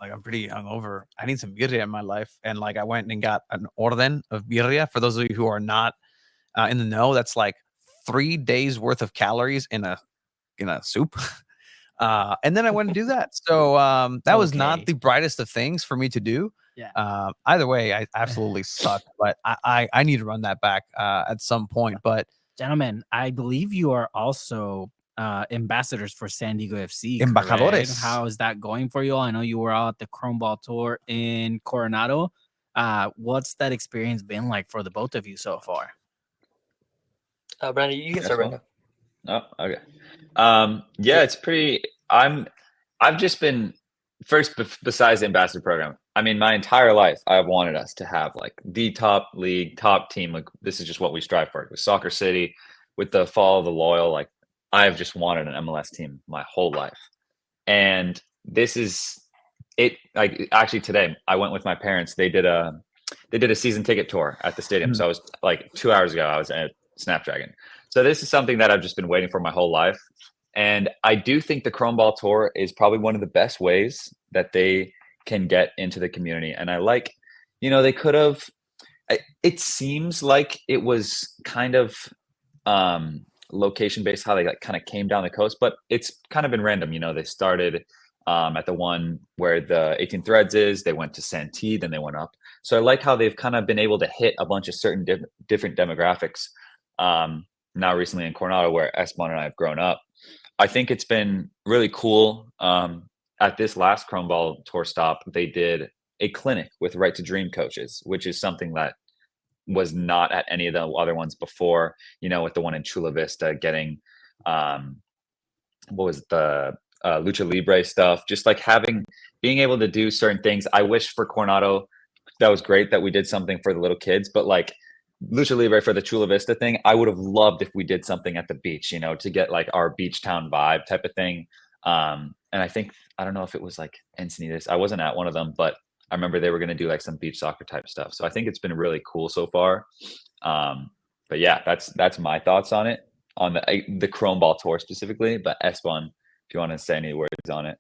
like I'm pretty hungover. I need some birria in my life, and like I went and got an orden of birria. For those of you who are not in the know, that's like 3 days worth of calories in a soup. And then I went to do that. So that was not the brightest of things for me to do. Yeah. Either way, I absolutely suck, but I need to run that back at some point. But gentlemen, I believe you are also ambassadors for San Diego FC. Embajadores. Correct? How is that going for you all? I know you were all at the Chrome Ball Tour in Coronado. What's that experience been like for the both of you so far? Brandon, you can start right now. Oh, okay. Yeah, it's pretty. I've just been first besides the ambassador program. I mean, my entire life, I've wanted us to have like the top league, top team. Like this is just what we strive for with Soccer City, with the Fall of the Loyal. Like I've just wanted an MLS team my whole life, and this is it. Like actually today, I went with my parents. They did a season ticket tour at the stadium. So I was like 2 hours ago. I was at Snapdragon. So this is something that I've just been waiting for my whole life. And I do think the Chrome Ball Tour is probably one of the best ways that they can get into the community. And I like, they could have, it seems like it was kind of location based, how they like kind of came down the coast, but it's kind of been random. They started at the one where the 18 Threads is, they went to Santee, then they went up. So I like how they've kind of been able to hit a bunch of certain different demographics. Now recently in Coronado, where Esteban and I have grown up. I think it's been really cool. At this last Chrome Ball Tour stop, they did a clinic with Right to Dream coaches, which is something that was not at any of the other ones before, with the one in Chula Vista getting, what was it, the Lucha Libre stuff, just like being able to do certain things. I wish for Coronado, that was great that we did something for the little kids, but like Lucha Libre for the Chula Vista thing, I would have loved if we did something at the beach, to get like our beach town vibe type of thing. And I don't know if it was like Encinitas. I wasn't at one of them, but I remember they were going to do like some beach soccer type stuff. So I think it's been really cool so far. But yeah, that's my thoughts on it, on the Chrome Ball tour specifically. But Esteban, if you want to say any words on it.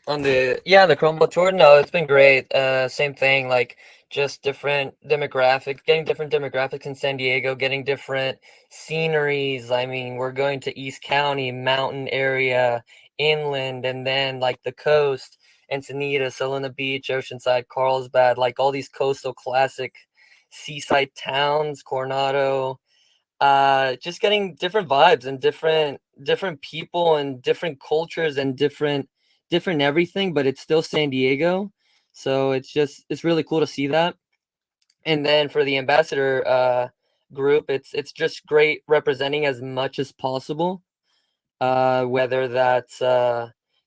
On the Chrome Ball tour, no, it's been great. Same thing, like just different demographics, getting different demographics in San Diego, getting different sceneries. I mean, we're going to East County, mountain area, inland, and then like the coast, Encinitas, Solana Beach, Oceanside, Carlsbad, like all these coastal classic seaside towns, Coronado. Just getting different vibes and different people and different cultures and different everything, but it's still San Diego. So it's really cool to see that. And then for the ambassador group, it's just great representing as much as possible, whether that's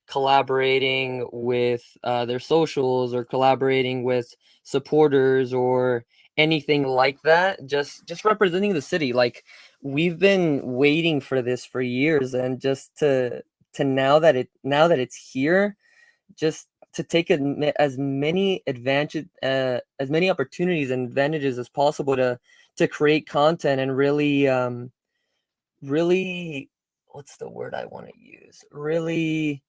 collaborating with their socials or collaborating with supporters or anything like that. Just representing the city. Like, we've been waiting for this for years, and just to now that it's here, just to take as many opportunities and advantages as possible to create content and really what's the word I want to use? Really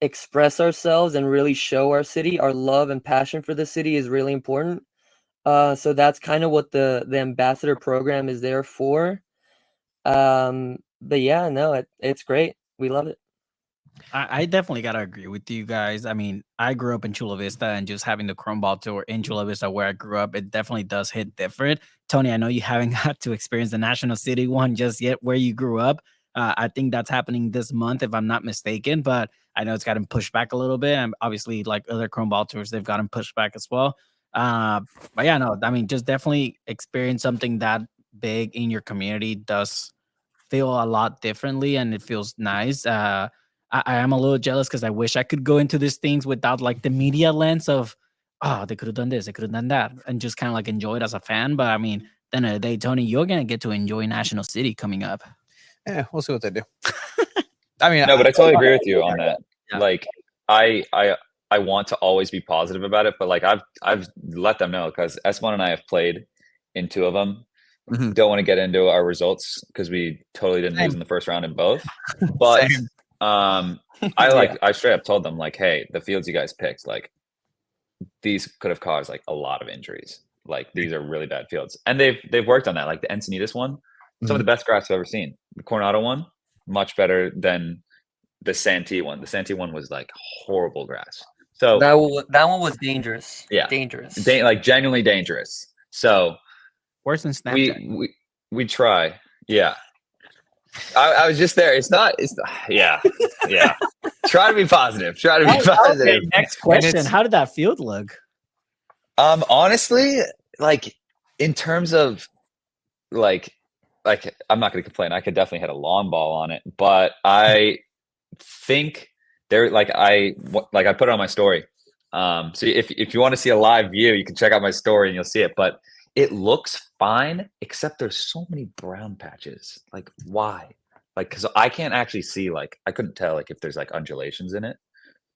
express ourselves and really show our city. Our love and passion for the city is really important. So that's kind of what the ambassador program is there for. But yeah, no, it's great. We love it. I definitely gotta agree with you guys. I mean, I grew up in Chula Vista, and just having the Chrome Ball tour in Chula Vista, where I grew up, it definitely does hit different. Tony, I know you haven't got to experience the National City one just yet, where you grew up. I think that's happening this month, if I'm not mistaken. But I know it's gotten pushed back a little bit, and obviously, like other Chrome Ball tours, they've gotten pushed back as well. But yeah, no, I mean, just definitely experience something that big in your community does feel a lot differently, and it feels nice. I am a little jealous because I wish I could go into these things without like the media lens of, oh, they could have done this, they could have done that, and just kind of like enjoy it as a fan. But I mean, then of the day, Tony, you're gonna get to enjoy National City coming up. Yeah, we'll see what they do. I mean, No, but I totally agree with you on that. Yeah. Like, I want to always be positive about it, but like I've let them know, because Esteban and I have played in two of them. Mhm. Don't want to get into our results because we totally didn't lose in the first round in both. But Same. I straight up told them, like, hey, the fields you guys picked, like, these could have caused like a lot of injuries. Like, these are really bad fields, and they've worked on that. Like the Encinitas one, some of the best grass I've ever seen. The Coronado one, much better than the Santee one. The Santee one was like horrible grass. So That one was dangerous. Yeah. Dangerous. like genuinely dangerous. So Worse than Snapdragon. we try. Yeah. I was just there. It's yeah. Try to be positive. Okay, next question. How did that field look? Honestly, like, in terms of like I'm not going to complain. I could definitely hit a lawn ball on it, but I think there, like I put it on my story. So if you want to see a live view, you can check out my story and you'll see it. But it looks fine, except there's so many brown patches. Like, why? Like, because I can't actually see, like, I couldn't tell, like, if there's like undulations in it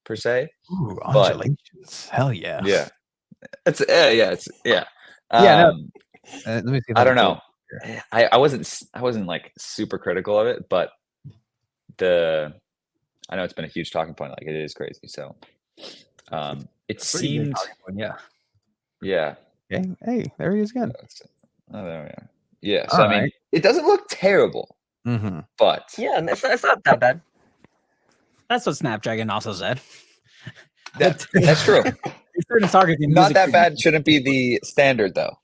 per se. Ooh, But- undulations. Hell yeah. Yeah, it's Yeah, no, let me see if I don't can know. I wasn't like super critical of it, but I know it's been a huge talking point. Like, it is crazy. So it Pretty big seemed, talking point, yeah. yeah. Okay. Hey, there he is again. Oh, there we are. Yeah. So All I mean, right. it doesn't look terrible, Mm-hmm. but Yeah, it's not that bad. That's what Snapdragon also said. that's true. Certain soccer team Not music that for- bad shouldn't be the standard, though.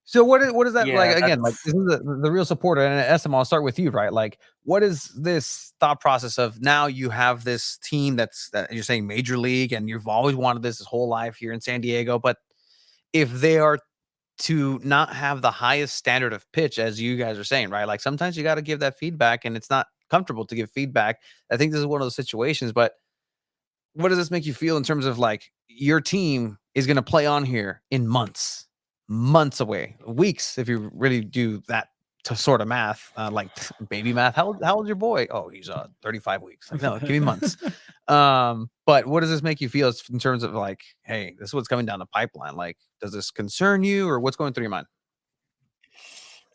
So what is that Yeah, like? Again, like that's this is the real supporter, and Estim, I'll start with you, right? Like, what is this thought process of now you have this team that you're saying major league, and you've always wanted this whole life here in San Diego, but if they are to not have the highest standard of pitch, as you guys are saying, right? Like sometimes you got to give that feedback, and it's not comfortable to give feedback. I think this is one of those situations, but what does this make you feel in terms of like your team is going to play on here in months away, weeks, if you really do that to sort of math, like baby math. How old's your boy? Oh, he's 35 weeks. Like, no, give me months. But what does this make you feel in terms of like, hey, this is what's coming down the pipeline? Like, does this concern you, or what's going through your mind?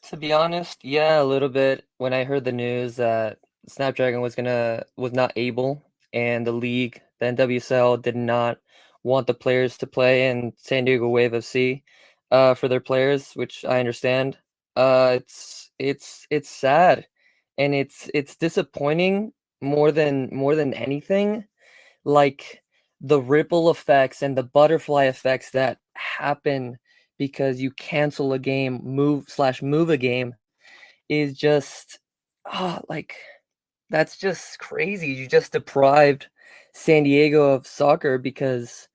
To be honest, yeah, a little bit. When I heard the news that Snapdragon was not able, and the league, the NWSL, did not want the players to play in San Diego Wave FC, for their players, which I understand. It's sad, and it's disappointing more than anything. Like the ripple effects and the butterfly effects that happen because you cancel a game, move a game, is just like that's just crazy. You just deprived San Diego of soccer because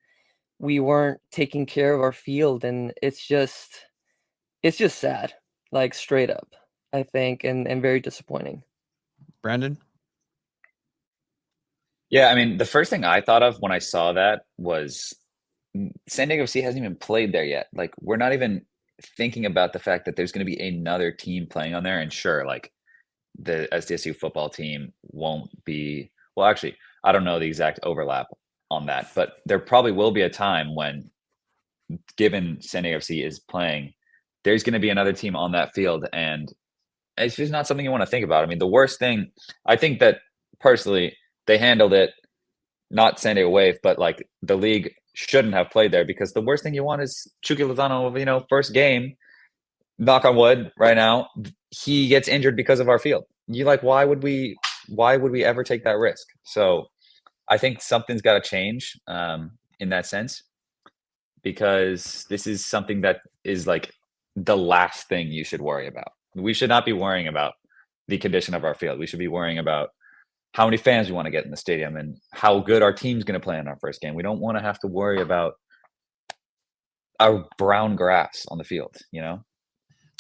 we weren't taking care of our field, and it's just sad, like straight up, I think, and very disappointing. Brandon? Yeah, I mean, the first thing I thought of when I saw that was San Diego FC hasn't even played there yet. Like, we're not even thinking about the fact that there's going to be another team playing on there. And sure, like the SDSU football team won't be, well, actually, I don't know the exact overlap on that, but there probably will be a time when, given San Diego FC is playing, there's going to be another team on that field. And it's just not something you want to think about. I mean, the worst thing, I think that personally, they handled it, not San Diego Wave, but like the league shouldn't have played there, because the worst thing you want is Chucky Lozano, first game, knock on wood right now, he gets injured because of our field. You like, why would we ever take that risk? So I think something's got to change in that sense, because this is something that is like the last thing you should worry about. We should not be worrying about the condition of our field. We should be worrying about how many fans we want to get in the stadium and how good our team's going to play in our first game. We don't want to have to worry about our brown grass on the field, I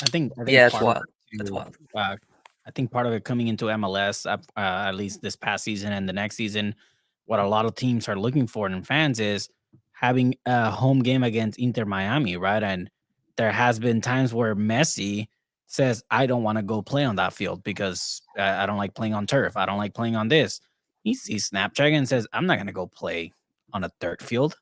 think Yeah, it's part of wild. it It's too, wild. I think part of it coming into MLS, at least this past season and the next season, what a lot of teams are looking for in fans is having a home game against Inter Miami, right? And there has been times where Messi says, "I don't want to go play on that field because I don't like playing on turf. I don't like playing on this." He sees Snapdragon and says, "I'm not going to go play on a dirt field."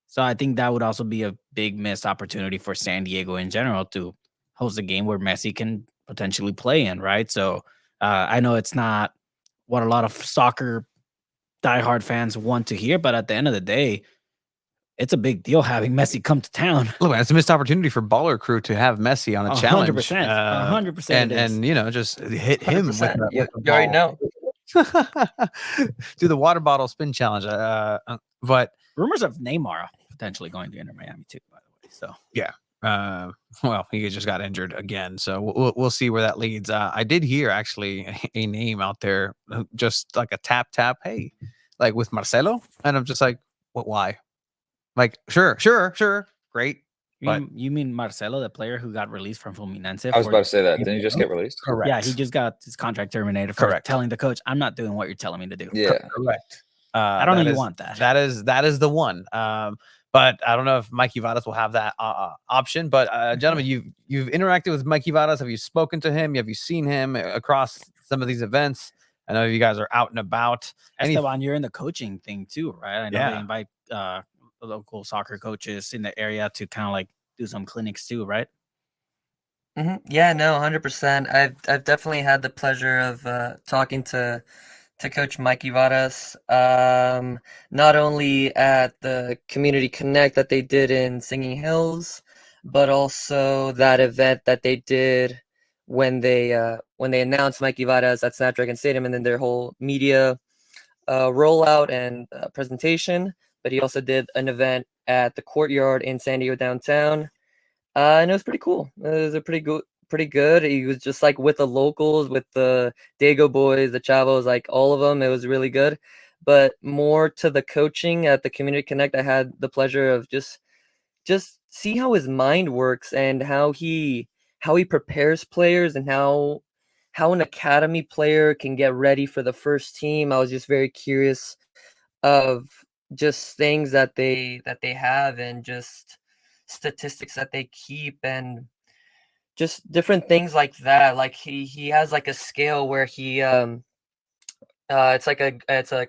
So I think that would also be a big missed opportunity for San Diego in general to host a game where Messi can potentially play in, right? So I know it's not what a lot of soccer diehard fans want to hear, but at the end of the day, it's a big deal having Messi come to town. Look, man, it's a missed opportunity for Baller Crew to have Messi on a challenge. 100%. 100%. And just hit him with 100%. the You already ball. know. Do the water bottle spin challenge. But Rumors of Neymar potentially going to Inter Miami too, by the way. So yeah. Well, he just got injured again, so we'll see where that leads. I did hear actually a name out there, just like a tap. Hey, like with Marcelo, and I'm just like, what? Why? Like, sure, great. But you mean Marcelo, the player who got released from Fluminense? I was about to say that. Didn't he just get released? correct. Yeah, he just got his contract terminated for Correct. telling the coach, "I'm not doing what you're telling me to do." Yeah. Correct. I don't know that you is- want that. That is the one. But I don't know if Mikey Vadas will have that option. But gentlemen, you've interacted with Mikey Vadas. Have you spoken to him? Have you seen him across some of these events? I know you guys are out and about. Esteban, you're in the coaching thing too, right? I know Yeah. they invite local soccer coaches in the area to kind of like do some clinics too, right? Yeah, no, 100%. I've definitely had the pleasure of talking to Coach Mikey Varas, not only at the Community Connect that they did in Singing Hills, but also that event that they did when they announced Mikey Varas at Snapdragon Stadium, and then their whole media rollout and presentation. But he also did an event at the Courtyard in San Diego downtown. And it was pretty cool. It was a pretty good. He was just like with the locals, with the Dago boys, the Chavos, like all of them. It was really good. But more to the coaching at the Community Connect, I had the pleasure of just see how his mind works and how he prepares players and how an academy player can get ready for the first team. I was just very curious of just things that they have and just statistics that they keep and just different things like that. Like he has like a scale where it's like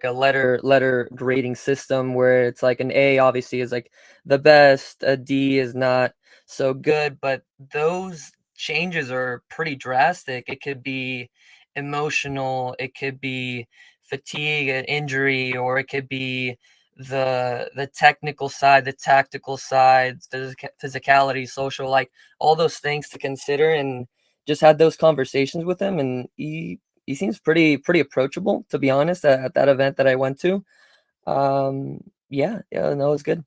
a letter grading system where it's like an A obviously is like the best, a D is not so good, but those changes are pretty drastic. It could be emotional, it could be fatigue, an injury, or it could be the technical side, the tactical side, physicality, social, like all those things to consider, and just had those conversations with him, and he seems pretty approachable, to be honest, at that event that I went to. Yeah, no, it was good.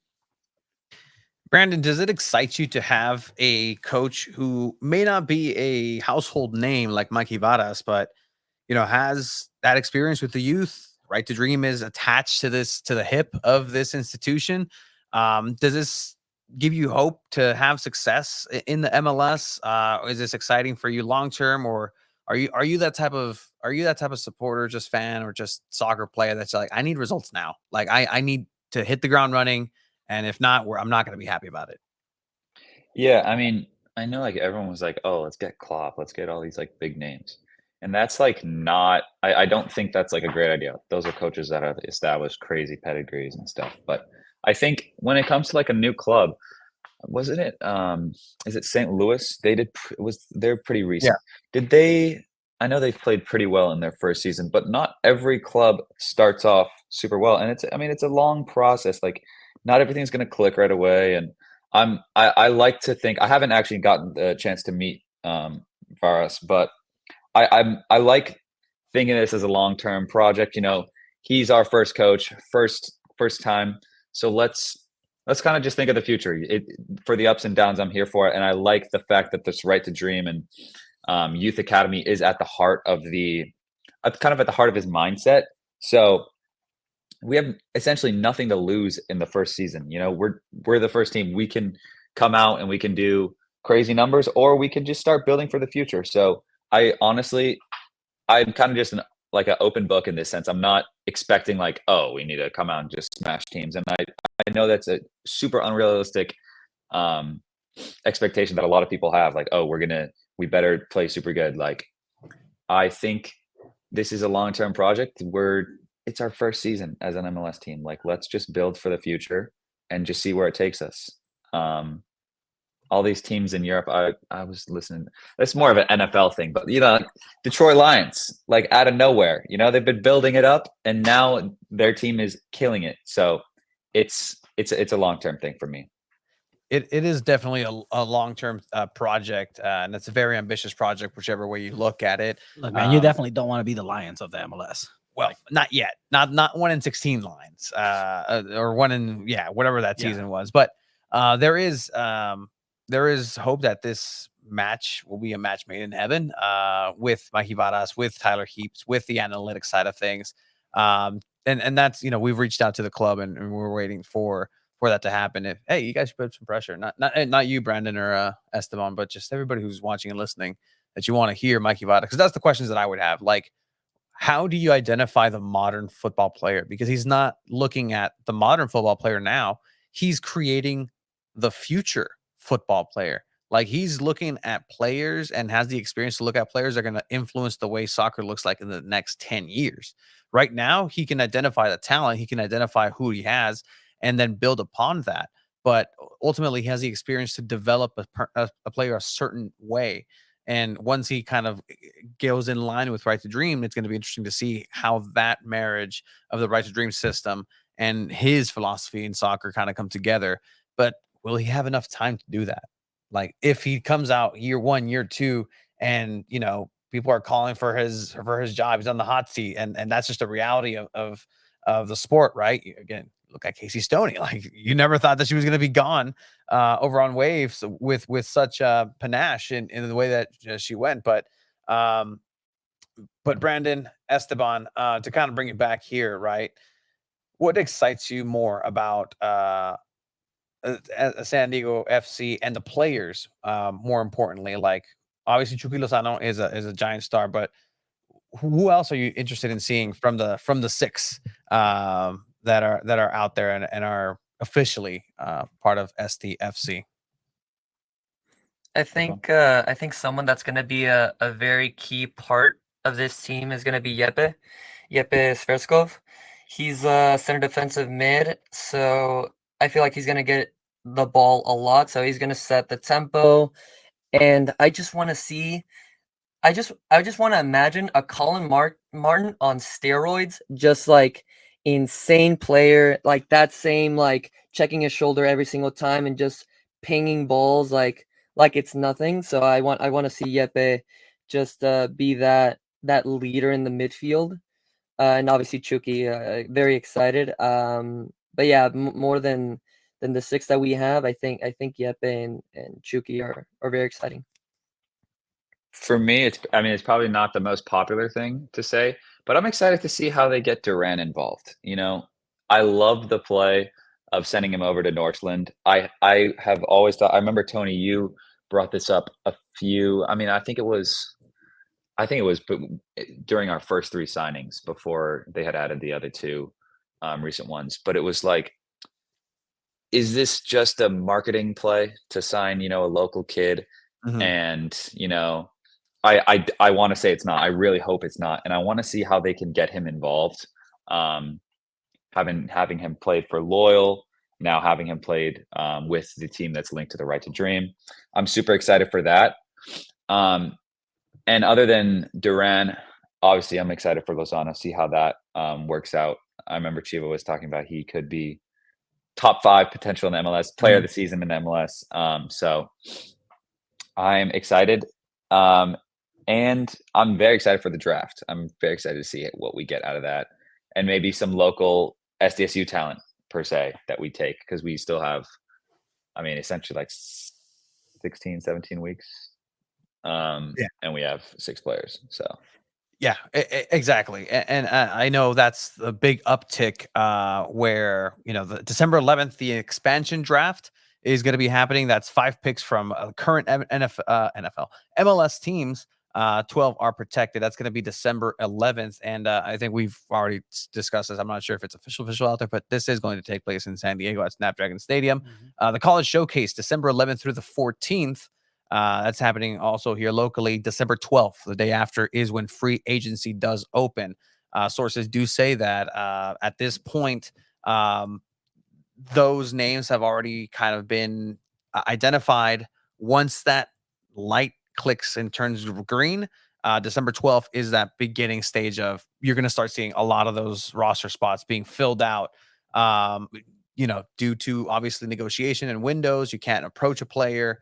Brandon, does it excite you to have a coach who may not be a household name like Mikey Varas, but has that experience with the youth? Right to Dream is attached to the hip of this institution. Does this give you hope to have success in the MLS? Is this exciting for you long term, or are you that type of supporter, just fan, or just soccer player that's like, I need results now. Like I need to hit the ground running, and if not, I'm not going to be happy about it. Yeah, I mean, I know like everyone was like, "Oh, let's get Klopp, let's get all these like big names," and that's like not. I don't think that's like a great idea. Those are coaches that have established crazy pedigrees and stuff. But I think when it comes to like a new club, wasn't it? Is it St. Louis? They did. They're pretty Yeah. recent. Did they? I know they've played pretty well in their first season, but not every club starts off super well, and it's. I mean, it's a long process. Like, not everything's going to click right away, and I like to think I haven't actually gotten the chance to meet Varas, but I like thinking of this as a long term project. He's our first coach, first time, so let's kind of just think of the future. For the ups and downs, I'm here for it, and I like the fact that this right to dream and youth academy is at the heart of kind of at the heart of his mindset. So we have essentially nothing to lose in the first season. We're the first team. We can come out and we can do crazy numbers, or we can just start building for the future. So I honestly, I'm kind of just like an open book in this sense. I'm not expecting like, oh, we need to come out and just smash teams. And I know that's a super unrealistic um, expectation that a lot of people have. Like, oh, we better play super good. Like, I think this is a long-term project. It's our first season as an MLS team. Like, let's just build for the future and just see where it takes us. All these teams in Europe, I was listening. That's more of an NFL thing, but Detroit Lions, like out of nowhere, they've been building it up, and now their team is killing it. So it's a long-term thing for me. It is definitely a long-term project, and it's a very ambitious project, whichever way you look at it. Look, man, you definitely don't want to be the Lions of the MLS. Well, not yet. Not 1 in 16 lines, or 1 in whatever that season was. But there is hope that this match will be a match made in heaven, with Mikey Varas, with Tyler Heaps, with the analytics side of things. And that's, we've reached out to the club, and we're waiting for that to happen. Hey, you guys should put some pressure, not you, Brandon, or Esteban, but just everybody who's watching and listening, that you want to hear Mikey Varas, because that's the questions that I would have. Like, how do you identify the modern football player? Because he's not looking at the modern football player now. He's creating the future football player. Like, he's looking at players and has the experience to look at players that are going to influence the way soccer looks like in the next 10 years. Right now, he can identify the talent. He can identify who he has and then build upon that. But ultimately, he has the experience to develop a player a certain way. And once he kind of goes in line with Right to Dream, it's going to be interesting to see how that marriage of the Right to Dream system and his philosophy in soccer kind of come together. But will he have enough time to do that? Like, if he comes out year 1, year 2, and people are calling for his job, he's on the hot seat, and that's just a reality of the sport, right? Again, look at Casey Stoney. Like you never thought that she was going to be gone over on Waves with such panache in the way that she went. Um, but Brandon Esteban, to kind of bring it back here, right? What excites you more about San Diego FC and the players? More importantly, like obviously Chucky Lozano is a giant star, but who else are you interested in seeing from the six that are out there and are officially part of SDFC? I think someone that's going to be a very key part of this team is going to be Yepe Sverskov. He's a center defensive mid, so I feel like he's going to get the ball a lot. So he's going to set the tempo, and I just want to see. I just want to imagine a Martin on steroids, just like insane player, like that same like checking his shoulder every single time and just pinging balls like it's nothing. So I want to see Yepe just be that leader in the midfield, and obviously Chucky. Very excited. But yeah, more than the six that we have, I think Yepe and Chucky are very exciting. For me, it's probably not the most popular thing to say, but I'm excited to see how they get Duran involved. I love the play of sending him over to Northland. I have always thought. I remember Tony, you brought this up a few. I mean, I think it was during our first three signings before they had added the other two recent ones. But it was like, is this just a marketing play to sign, a local kid? Mhm. And I want to say it's not. I really hope it's not, and I want to see how they can get him involved. Having him played for Loyal, now having him played with the team that's linked to the Right to Dream. I'm super excited for that. And other than Duran, obviously, I'm excited for Lozano. See how that works out. I remember Chiva was talking about he could be top 5 potential in the MLS, player of the season in MLS. So I'm excited. And I'm very excited for the draft. I'm very excited to see what we get out of that. And maybe some local SDSU talent, per se, that we take, because we still have, essentially like 16, 17 weeks. And we have 6 players. So Yeah, exactly. And I know that's the big uptick where, the December 11th, the expansion draft is going to be happening. That's 5 picks from current NFL, MLS teams. 12 are protected. That's going to be December 11th. And I think we've already discussed this. I'm not sure if it's official out there, but this is going to take place in San Diego at Snapdragon Stadium. The College Showcase, December 11th through the 14th. That's happening also here locally. December 12th, the day after, is when free agency does open. Sources do say that at this point, those names have already kind of been identified. Once that light clicks and turns green, December 12th is that beginning stage of you're going to start seeing a lot of those roster spots being filled out. Due to obviously negotiation and windows, you can't approach a player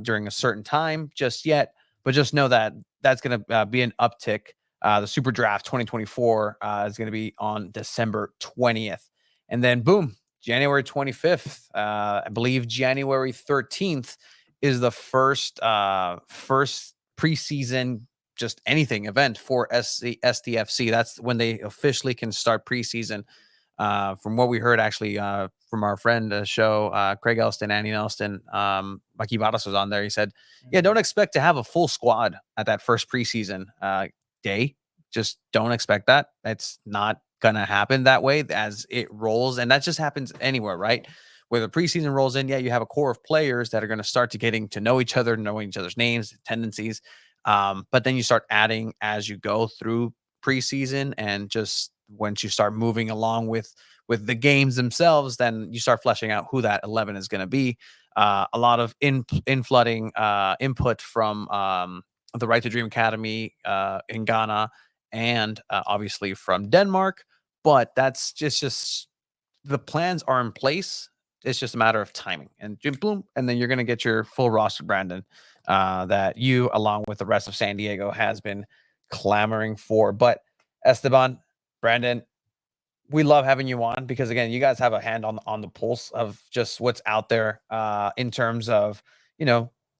during a certain time just yet, but just know that that's going to be an uptick. The Super Draft 2024 is going to be on December 20th. And then boom, January 25th, I believe January 13th is the first preseason, just anything event for SDFC. That's when they officially can start preseason. From what we heard, actually, from our friend show, Craig Elston, Andy Elston, Mikey Vadas was on there. He said, yeah, don't expect to have a full squad at that first preseason day. Just don't expect that. It's not going to happen that way as it rolls. And that just happens anywhere, right? Where the preseason rolls in, yeah, you have a core of players that are going to start to getting to know each other, knowing each other's names, tendencies. But then you start adding as you go through preseason, and just once you start moving along with the games themselves, then you start fleshing out who that 11 is going to be. A lot of inflooding input from the Right to Dream Academy in Ghana, and obviously from Denmark. But that's just the plans are in place. It's just a matter of timing, and boom, and then you're going to get your full roster, Brandon, that you, along with the rest of San Diego, has been clamoring for. But Esteban, Brandon, we love having you on because again, you guys have a hand on the pulse of just what's out there in terms of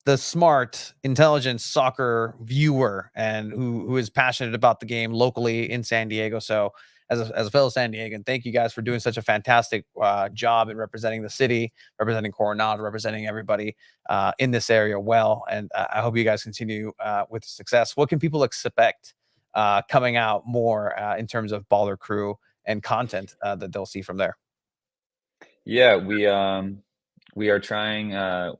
the smart, intelligent soccer viewer and who is passionate about the game locally in San Diego. So as a fellow San Diegan, thank you guys for doing such a fantastic job in representing the city, representing Coronado, representing everybody in this area well. And I hope you guys continue with success. What can people expect coming out more in terms of Baller Crew and content that they'll see from there? Yeah, we are trying.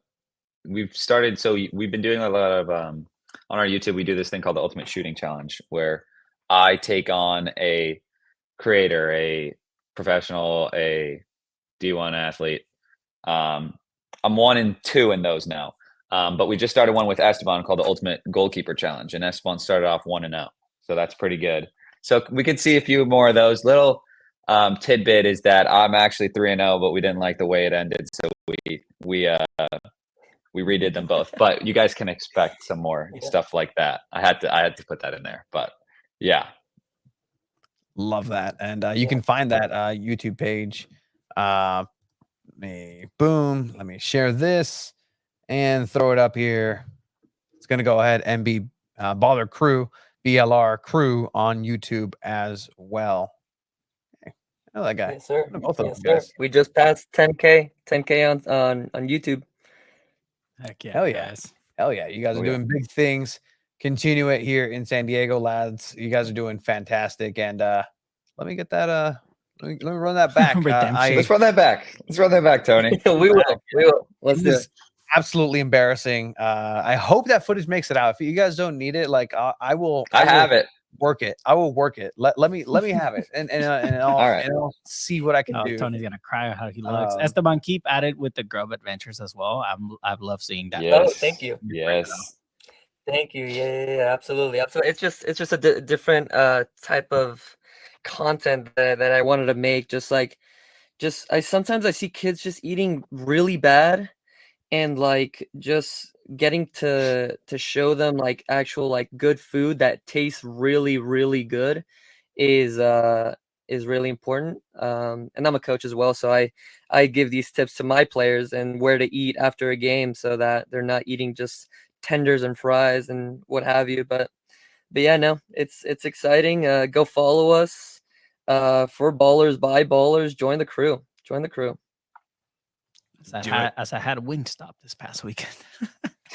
We've started. So we've been doing a lot of on our YouTube. We do this thing called the Ultimate Shooting Challenge, where I take on a creator, a professional, a D1 athlete. I'm 1 and 2 in those now. But we just started one with Esteban called the Ultimate Goalkeeper Challenge, and Esteban started off 1-0, so that's pretty good. So we could see a few more of those. Little tidbit is that I'm actually 3-0, but we didn't like the way it ended, so we redid them both. But you guys can expect some more stuff like that. I had to put that in there, but yeah. Love that. And you can find that YouTube page. Let me share this and throw it up here. It's going to go ahead and be Baller Crew, BLR Crew on YouTube as well. Hey, I know that guy. Yes, sir. Both of Yes, them guys. sir. We just passed 10K on YouTube. Heck yeah, Hell yeah. guys. Hell yeah. You guys are doing big things. Continue it here in San Diego, lads. You guys are doing fantastic. And let me get that let me run that back. Redemption. Let's run that back. Let's run that back, Tony. We will. Let's do it. Absolutely embarrassing. I hope that footage makes it out. If you guys don't need it, like I will have it. Work it. I will work it. Let me have it, and I'll see what I can do. Tony's gonna cry how he looks. Esteban, keep at it with the Grub Adventures as well. I've loved seeing that. Yes. Oh, thank you. Yes. Thank you. Yeah, absolutely. It's just a different type of content that I wanted to make. Sometimes I see kids just eating really bad, and like just getting to show them like actual like good food that tastes really really good is really important. And I'm a coach as well, so I give these tips to my players and where to eat after a game so that they're not eating just tenders and fries and what have you. But yeah, no, it's exciting. Go follow us for Ballers by Ballers. Join the crew. As I had a Wingstop this past weekend.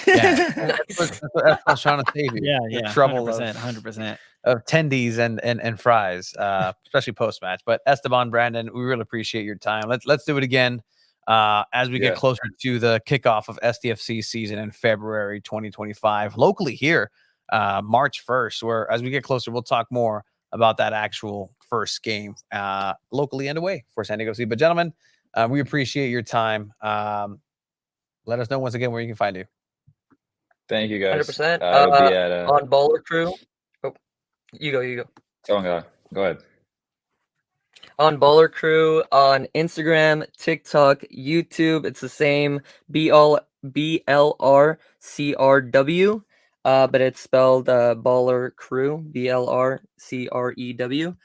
Yeah, that's what I was trying to save you. Yeah, trouble 100%. of tendies and fries, especially post match. But Esteban, Brandon, we really appreciate your time. Let's do it again as we get closer to the kickoff of SDFC season in February 2025 locally here, March 1st. Where as we get closer, we'll talk more about that actual first game locally and away for San Diego City. But gentlemen, we appreciate your time. Let us know once again where you can find you. Thank you, guys. 100%. It'll be at on Baller Crew. Oh, you go. Go ahead. On Baller Crew on Instagram, TikTok, YouTube. It's the same BLRCRW, but it's spelled Baller Crew, BLRCREW.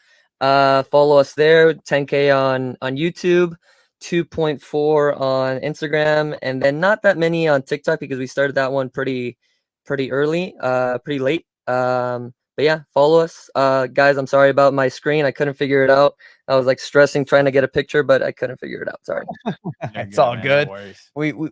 Follow us there. 10K on YouTube. 2.4 on Instagram, and then not that many on TikTok because we started that one pretty early, pretty late. But yeah, follow us, guys. I'm sorry about my screen. I couldn't figure it out. I was like stressing trying to get a picture, but I couldn't figure it out. Sorry. It's all good. No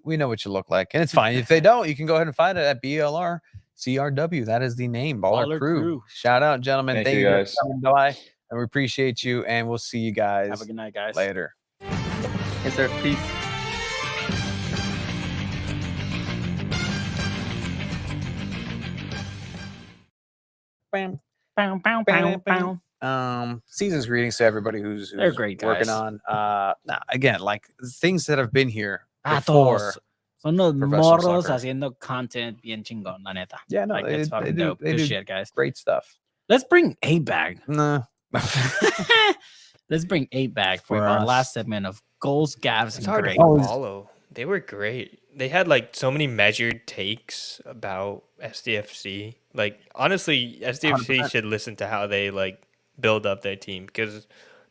we know what you look like, and it's fine. If they don't, you can go ahead and find it at BLRCRW. That is the name, Baller Crew. Shout out, gentlemen. Thank you guys for coming by, and we appreciate you. And we'll see you guys. Have a good night, guys. Later. Yes, sir. Peace. Season's greetings to everybody who's They're great guys. working on again, like things that have been here before. before. Son los professional morros soccer. haciendo content bien chingón, la neta. Yeah, no, Like, they it's fucking do- dope. they Good do shit, guys. Great stuff. Let's bring A Bag. Nah. Let's bring 8 back We for our must. last segment of goals, gaps, It's and hard to great. follow. They were great. They had like so many measured takes about SDFC. Like honestly, SDFC 100%. should listen to how they like build up their team because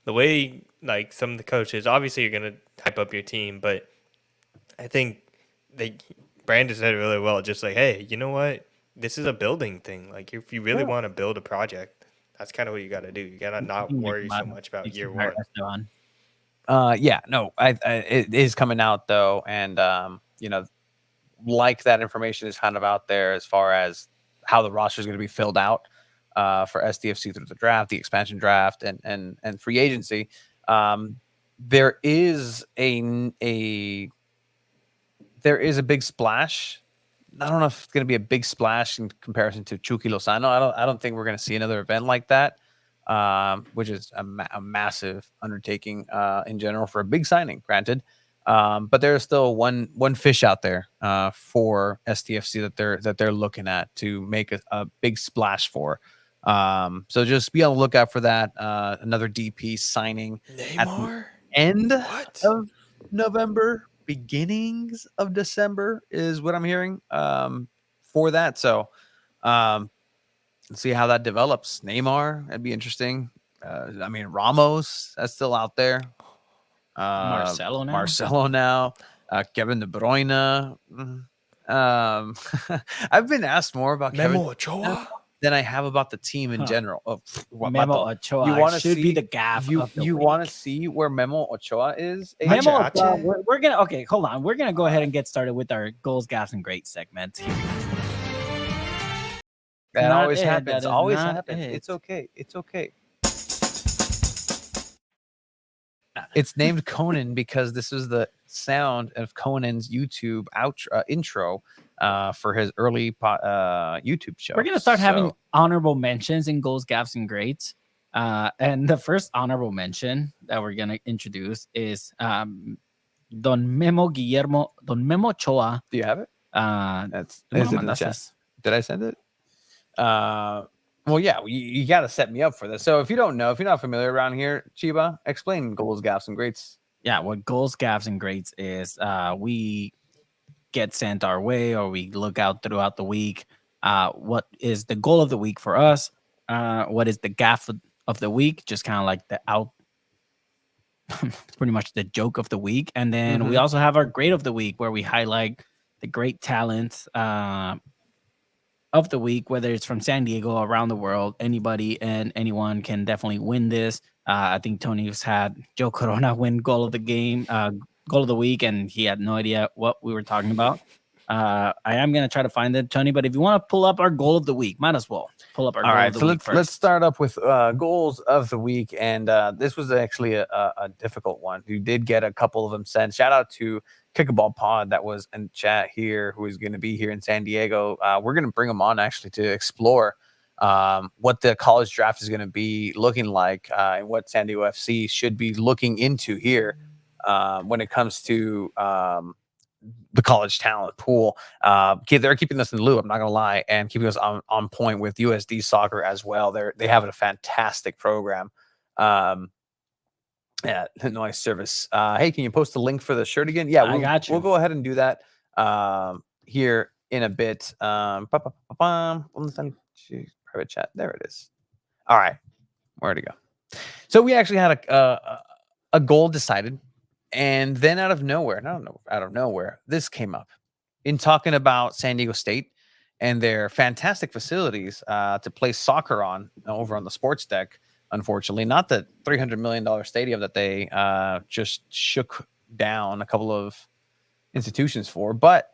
the way like some of the coaches, obviously you're gonna hype up your team, but I think Brandon said it really well. Just like, hey, you know what? This is a building thing. Like, if you really want to build a project, that's kind of what you got to do. You got to not worry so much about year one. Yeah, no, it is coming out though, and you know, like that information is kind of out there as far as how the roster is going to be filled out for SDFC through the draft, the expansion draft, and free agency. There is a big splash. I don't know if it's going to be a big splash in comparison to Chucky Lozano. I don't think we're going to see another event like that, which is a massive undertaking in general for a big signing, granted. But there's still one fish out there for STFC that they're looking at to make a big splash for. So just be on the lookout for that. Another DP signing at the end of November, beginnings of December is what I'm hearing for that. So let's see how that develops. Neymar, that'd be interesting. I mean, Ramos, that's still out there. Marcelo now. Kevin De Bruyne. I've been asked more about Memo Kevin Ochoa than I have about the team in general. Memo Ochoa be the gaff. You want to see where Memo Ochoa is? Memo Ochoa, we're gonna hold on. We're gonna go ahead and get started with our goals, gaffs, and great segment. That always happens. Always happens. It's okay. It's okay. It's named Conan because this is the sound of Conan's YouTube intro for his early YouTube show. We're gonna start having honorable mentions in goals, gaffs, and greats. And the first honorable mention that we're gonna introduce is Don Memo Ochoa. Do you have it? That's is it in the chat? Did I send it? Well, yeah, you got to set me up for this. So if you don't know, if you're not familiar around here, Chiba, explain goals, gaffs, and greats. Yeah, what goals, gaffs, and greats is we get sent our way or we look out throughout the week. What is the goal of the week for us? What is the gaff of the week? Just kind of like pretty much the joke of the week. And then we also have our great of the week where we highlight the great talents of the week, whether it's from San Diego, around the world, anybody and anyone can definitely win this. I think Tony's had Joe Corona win goal of the game, goal of the week, and he had no idea what we were talking about. I am going to try to find it, Tony, but if you want to pull up our goal of the week, might as well pull up our goal of the week first. Let's start up with goals of the week, and this was actually a difficult one. You did get a couple of them sent. Shout out to Kickleball Pod that was in chat here, who is going to be here in San Diego. We're going to bring him on actually to explore what the college draft is going to be looking like and what San Diego FC should be looking into here when it comes to the college talent pool. They're keeping us in the loop, I'm not going to lie, and keeping us on point with USD soccer as well. They have a fantastic program. Yeah, nice service. Hey, can you post the link for the shirt again? Yeah, I got you. We'll go ahead and do that here in a bit. Private chat. There it is. All right, where'd it go? So we actually had a goal decided, and then out of nowhere, this came up in talking about San Diego State and their fantastic facilities to play soccer on over on the sports deck. Unfortunately, not the $300 million stadium that they just shook down a couple of institutions for, but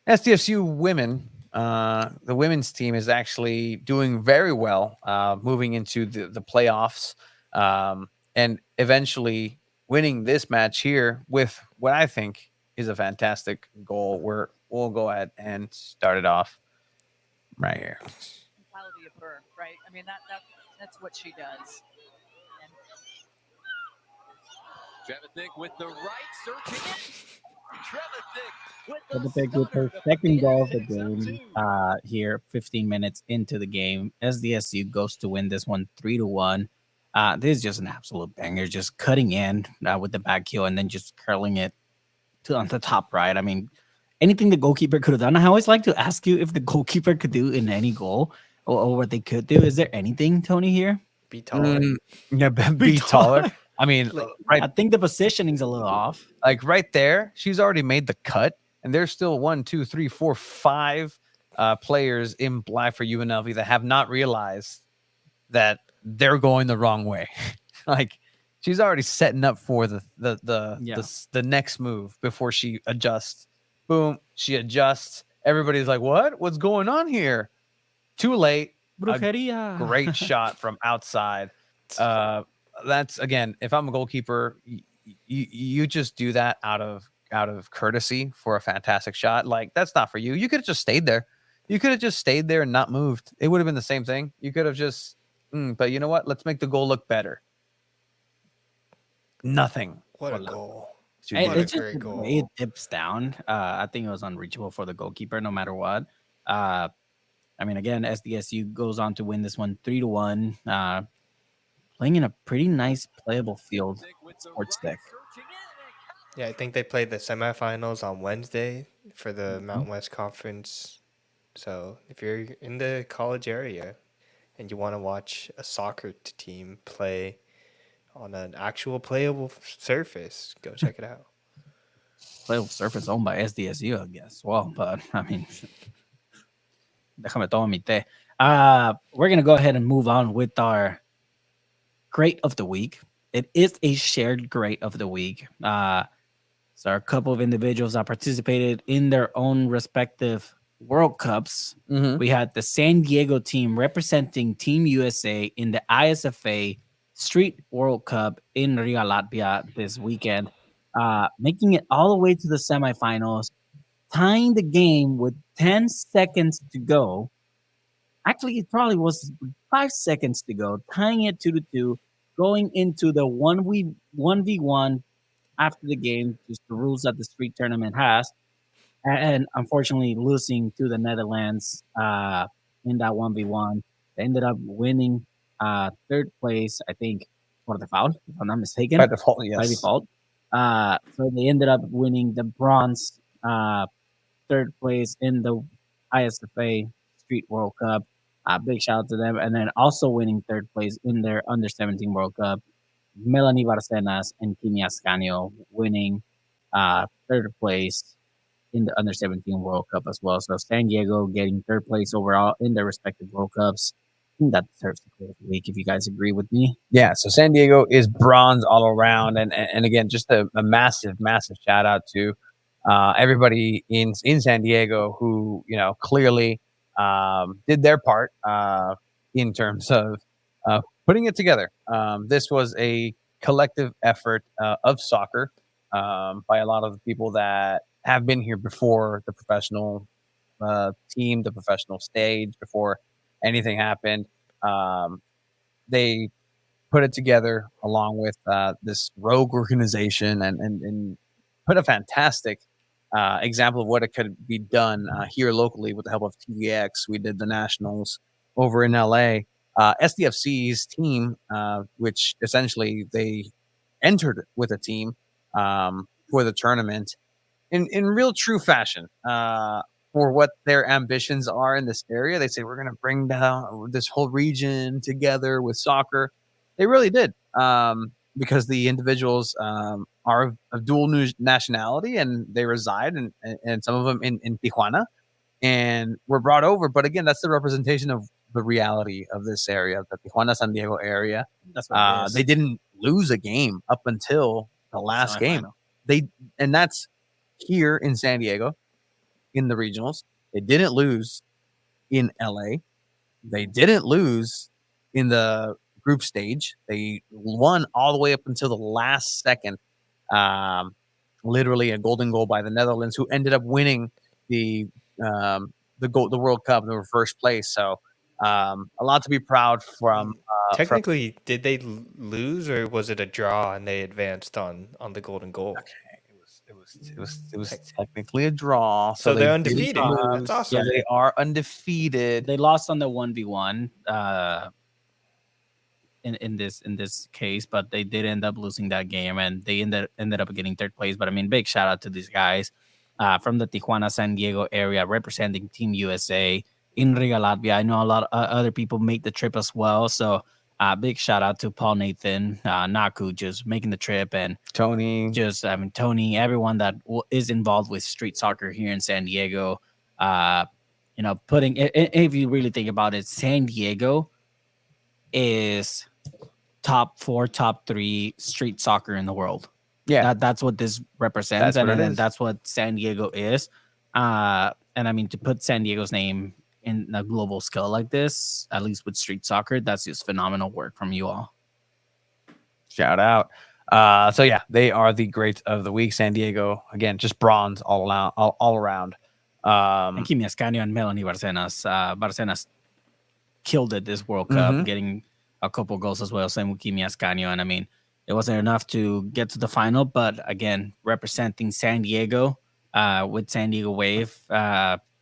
SDFU women, the women's team is actually doing very well, moving into the playoffs, and eventually winning this match here with what I think is a fantastic goal. We'll go ahead and start it off right here. Mentality of her, right? I mean, that's what she does. And Trevethick with the right, searching it. Trevethick with her second goal of the game here, 15 minutes into the game. SDSU goes to win this one 3-1. This is just an absolute banger, just cutting in with the back heel and then just curling it on the top right. I mean, anything the goalkeeper could have done. I always like to ask you if the goalkeeper could do in any goal or what they could do. Is there anything, Tony, here? Be taller. Yeah, be taller. I mean, I think the positioning's a little off. like right there, she's already made the cut, and there's still 1, 2, 3, 4, 5 players in black for UNLV that have not realized that they're going the wrong way. Like she's already setting up for the next move before she adjusts. Boom, she adjusts. Everybody's like, "What? What's going on here?" Too late. Brujeria. Great shot from outside. That's again, if I'm a goalkeeper, you just do that out of courtesy for a fantastic shot. Like that's not for you. You could have just stayed there. You could have just stayed there and not moved. It would have been the same thing. You could have just. But you know what? Let's make the goal look better. Nothing. What a goal! It's just the way it dips down. I think it was unreachable for the goalkeeper, no matter what. I mean, again, SDSU goes on to win this one 3-1. Playing in a pretty nice playable field, sports deck. Yeah, I think they played the semifinals on Wednesday for the Mountain West Conference. So if you're in the college area and you want to watch a soccer team play on an actual playable surface, go check it out. Playable surface owned by SDSU, I guess. Well, but I mean, déjame tomar mi té. We're going to go ahead and move on with our great of the week. It is a shared great of the week. So a couple of individuals that participated in their own respective World Cups. We had the San Diego team representing Team USA in the ISFA Street World Cup in Riga, Latvia this weekend, making it all the way to the semifinals, tying the game with 10 seconds to go. Actually, it probably was 5 seconds to go, tying it 2-2, going into the 1v1 after the game, just the rules that the street tournament has. And unfortunately losing to the Netherlands in that 1v1. They ended up winning third place, I think, for the foul, if I'm not mistaken. By default, yes. By default. So they ended up winning the bronze third place in the ISFA Street World Cup. Big shout out to them. And then also winning third place in their Under 17 World Cup. Melanie Barcenas and Kimi Ascanio winning third place in the Under 17 World Cup as well. So San Diego getting third place overall in their respective World Cups. I think that deserves the play of the week, if you guys agree with me. Yeah, so San Diego is bronze all around. And again, just a massive, massive shout out to everybody in San Diego who, clearly did their part in terms of putting it together. This was a collective effort of soccer by a lot of the people that have been here before the professional team, the professional stage, before anything happened. They put it together along with this rogue organization and put a fantastic example of what it could be done here locally with the help of TVX. We did the nationals over in LA. SDFC's team, which essentially they entered with a team for the tournament in real true fashion for what their ambitions are in this area. They say, we're going to bring down this whole region together with soccer. They really did, because the individuals are of dual nationality and they reside and some of them in Tijuana and were brought over. But again, that's the representation of the reality of this area, the Tijuana, San Diego area. That's what it is. They didn't lose a game up until the last game. And that's here in San Diego in the regionals. They didn't lose in LA. They didn't lose in the group stage. They won all the way up until the last second. Literally a golden goal by the Netherlands, who ended up winning the World Cup. They were first place. So a lot to be proud from. Technically, did they lose or was it a draw and they advanced on the golden goal? Okay. It was technically a draw. So they're undefeated. That's awesome. Yeah, they are undefeated. They lost on the 1v1 in this case, but they did end up losing that game and they ended up getting third place. But I mean, big shout out to these guys from the Tijuana, San Diego area representing Team USA in Riga, Latvia. I know a lot of other people make the trip as well. So Big shout out to Paul Nathan, Naku, just making the trip, and Tony. just Tony, everyone that is involved with street soccer here in San Diego. Putting if you really think about it, San Diego is top 4, top 3 street soccer in the world. Yeah, that's what this represents, That's what it and is. that's what San Diego is. And I mean, to put San Diego's name in a global scale like this, at least with street soccer, that's just phenomenal work from you all. Shout out. So yeah, they are the greats of the week. San Diego, again, just bronze all around. And Kimi Ascanio and Melanie Barcenas. Barcenas killed it this World Cup, getting a couple goals as well. Same with Kimi Ascanio. And I mean, it wasn't enough to get to the final, but again, representing San Diego with San Diego Wave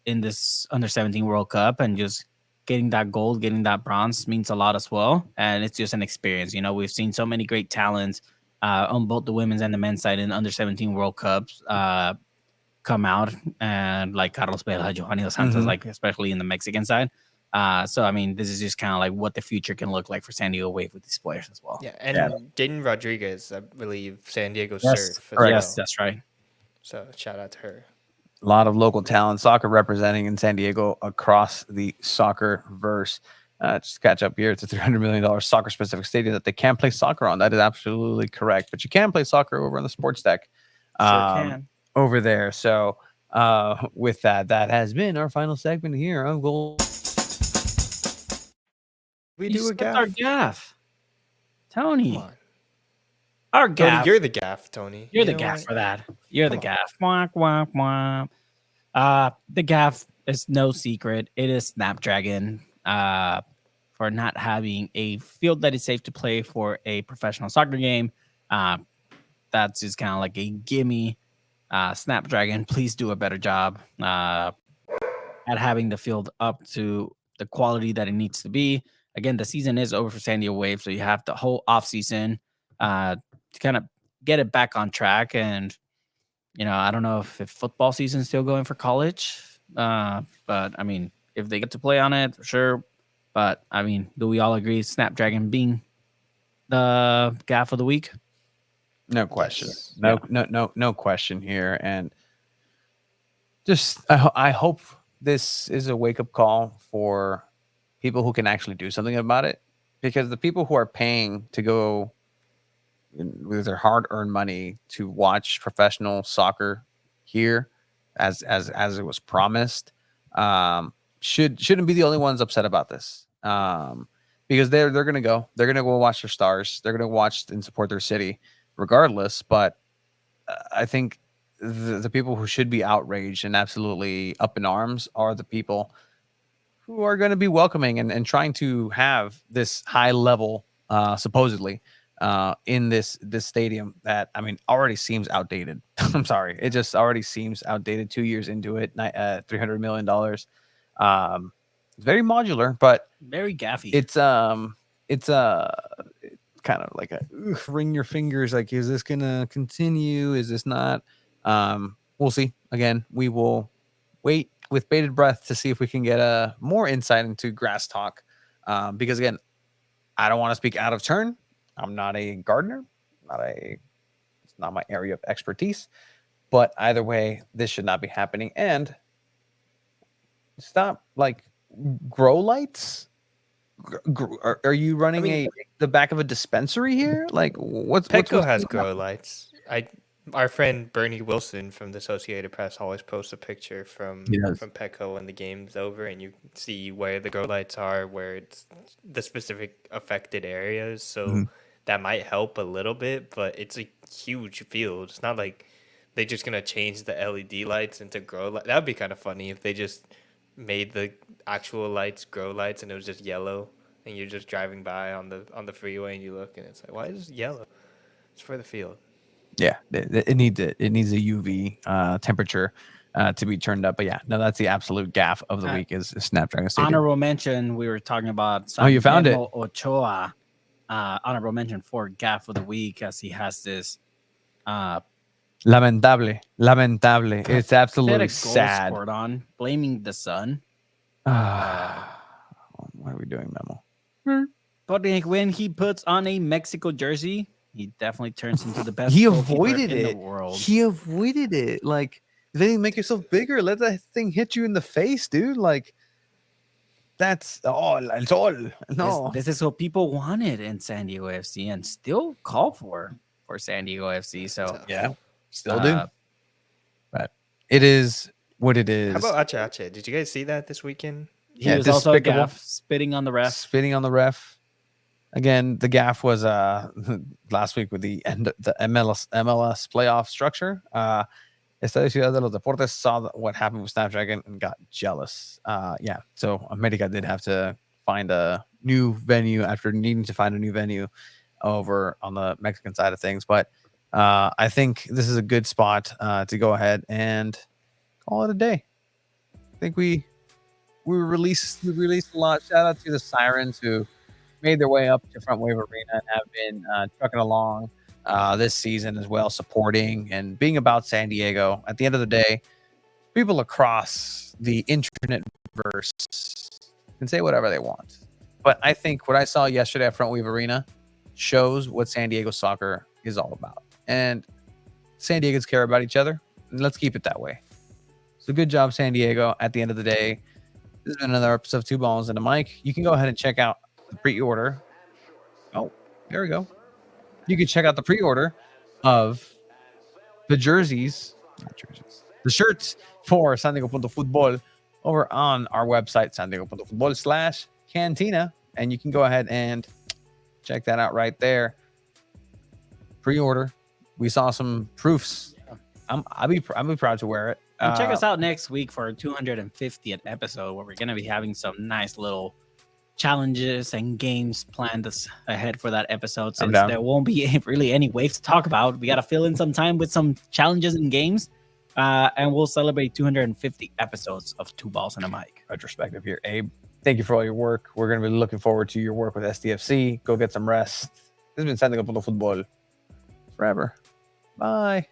in this Under-17 World Cup, and just getting that gold, getting that bronze means a lot as well. And it's just an experience. We've seen so many great talents on both the women's and the men's side in Under-17 World Cups come out, and like Carlos Vela, Giovanni Dos Santos, like especially in the Mexican side. So I mean, this is just kind of like what the future can look like for San Diego Wave with these players as well. Yeah, and Jaden Rodriguez, I believe, San Diego Yes, Surf. As yes, well. that's right. So shout out to her. A lot of local talent, soccer representing in San Diego across the soccer verse. Just catch up here. It's a $300 million soccer specific stadium that they can't play soccer on. That is absolutely correct. But you can play soccer over on the sports deck. Sure can. Over there. So with that has been our final segment here of Gold. We do a gaff. Our gaff. Tony. Come on. Our Tony, gaff. you're the gaff, Tony. You're You the know gaff what? for that. You're the gaff. Wah, wah, wah. The gaff is no secret. It is Snapdragon for not having a field that is safe to play for a professional soccer game. That's just kind of like a gimme. Snapdragon, please do a better job at having the field up to the quality that it needs to be. Again, the season is over for San Diego Wave, so you have the whole off season to kind of get it back on track. And I don't know if football season is still going for college, but I mean, if they get to play on it, for sure. But I mean, do we all agree Snapdragon being the gaff of the week? No question. Yes. No question here. And just I hope this is a wake up call for people who can actually do something about it, because the people who are paying to go with their hard earned money to watch professional soccer here, as it was promised, shouldn't be the only ones upset about this. Because they're gonna go watch their stars. They're gonna watch and support their city regardless. But I think the people who should be outraged and absolutely up in arms are the people who are going to be welcoming and trying to have this high level, supposedly, in this stadium that, I mean, already seems outdated. I'm sorry. It just already seems outdated 2 years into it, $300 million. It's very modular, but very gaffy. It's kind of like a ring your fingers. Like, is this going to continue? Is this not? We'll see. Again, we will wait with bated breath to see if we can get more insight into grass talk. Because again, I don't want to speak out of turn. I'm not a gardener, it's not my area of expertise, but either way, this should not be happening. And stop, like, grow lights. Are you running the back of a dispensary here? Like, Petco has grow lights. Our friend Bernie Wilson from the Associated Press always posts a picture from Petco when the game's over, and you can see where the grow lights are, where it's the specific affected areas. So that might help a little bit, but it's a huge field. It's not like they're just gonna change the LED lights into grow lights. That would be kind of funny if they just made the actual lights grow lights and it was just yellow, and you're just driving by on the freeway and you look and it's like, why is it yellow? It's for the field. Yeah, it needs a UV temperature to be turned up. But yeah, no, that's the absolute gaff of the week is Snapdragon Stadium. Honorable mention, we were talking about you found it. Ochoa. Honorable mention for gaff of the week, as he has this lamentable. It's absolutely sad. Scored on, blaming the sun. What are we doing, Memo? But like, when he puts on a Mexico jersey, he definitely turns into the best He goalkeeper avoided in it. the world. He avoided it. Like, then you make yourself bigger. Let that thing hit you in the face, dude. Like, that's all. It's all. No. This is what people wanted in San Diego FC and still call for San Diego FC. So Yeah, still do. uh, But it is what it is. How about Ache Ache? Did you guys see that this weekend? he Yeah, was also a despicable. gaff, spitting on the ref. Spitting on the ref. Again, the gaff was last week with the MLS playoff structure. Estadio Ciudad de los Deportes saw what happened with Snapdragon and got jealous. Yeah, so America did have to find a new venue after needing to find a new venue over on the Mexican side of things. But I think this is a good spot to go ahead and call it a day. I think we released a lot. Shout out to the Sirens who made their way up to Front Wave Arena and have been trucking along this season as well, supporting and being about San Diego. At the end of the day, people across the internet verse can say whatever they want. But I think what I saw yesterday at Front Wave Arena shows what San Diego soccer is all about. And San Diegans care about each other. And let's keep it that way. So good job, San Diego. At the end of the day, this has been another episode of Two Balls and a Mic. You can go ahead and check out the pre-order. Oh, there we go. You can check out the pre-order of the jerseys, the shirts for San Diego Football over on our website, San Diego Football/Cantina. And you can go ahead and check that out right there. Pre-order. We saw some proofs. I'll be proud to wear it. And check us out next week for our 250th episode, where we're going to be having some nice little challenges and games planned ahead for that episode. Since there won't be really any waves to talk about, we got to fill in some time with some challenges and games. And we'll celebrate 250 episodes of Two Balls and a Mic. Retrospective here, Abe. Thank you for all your work. We're going to be looking forward to your work with SDFC. Go get some rest. This has been San Diego Football forever. Bye.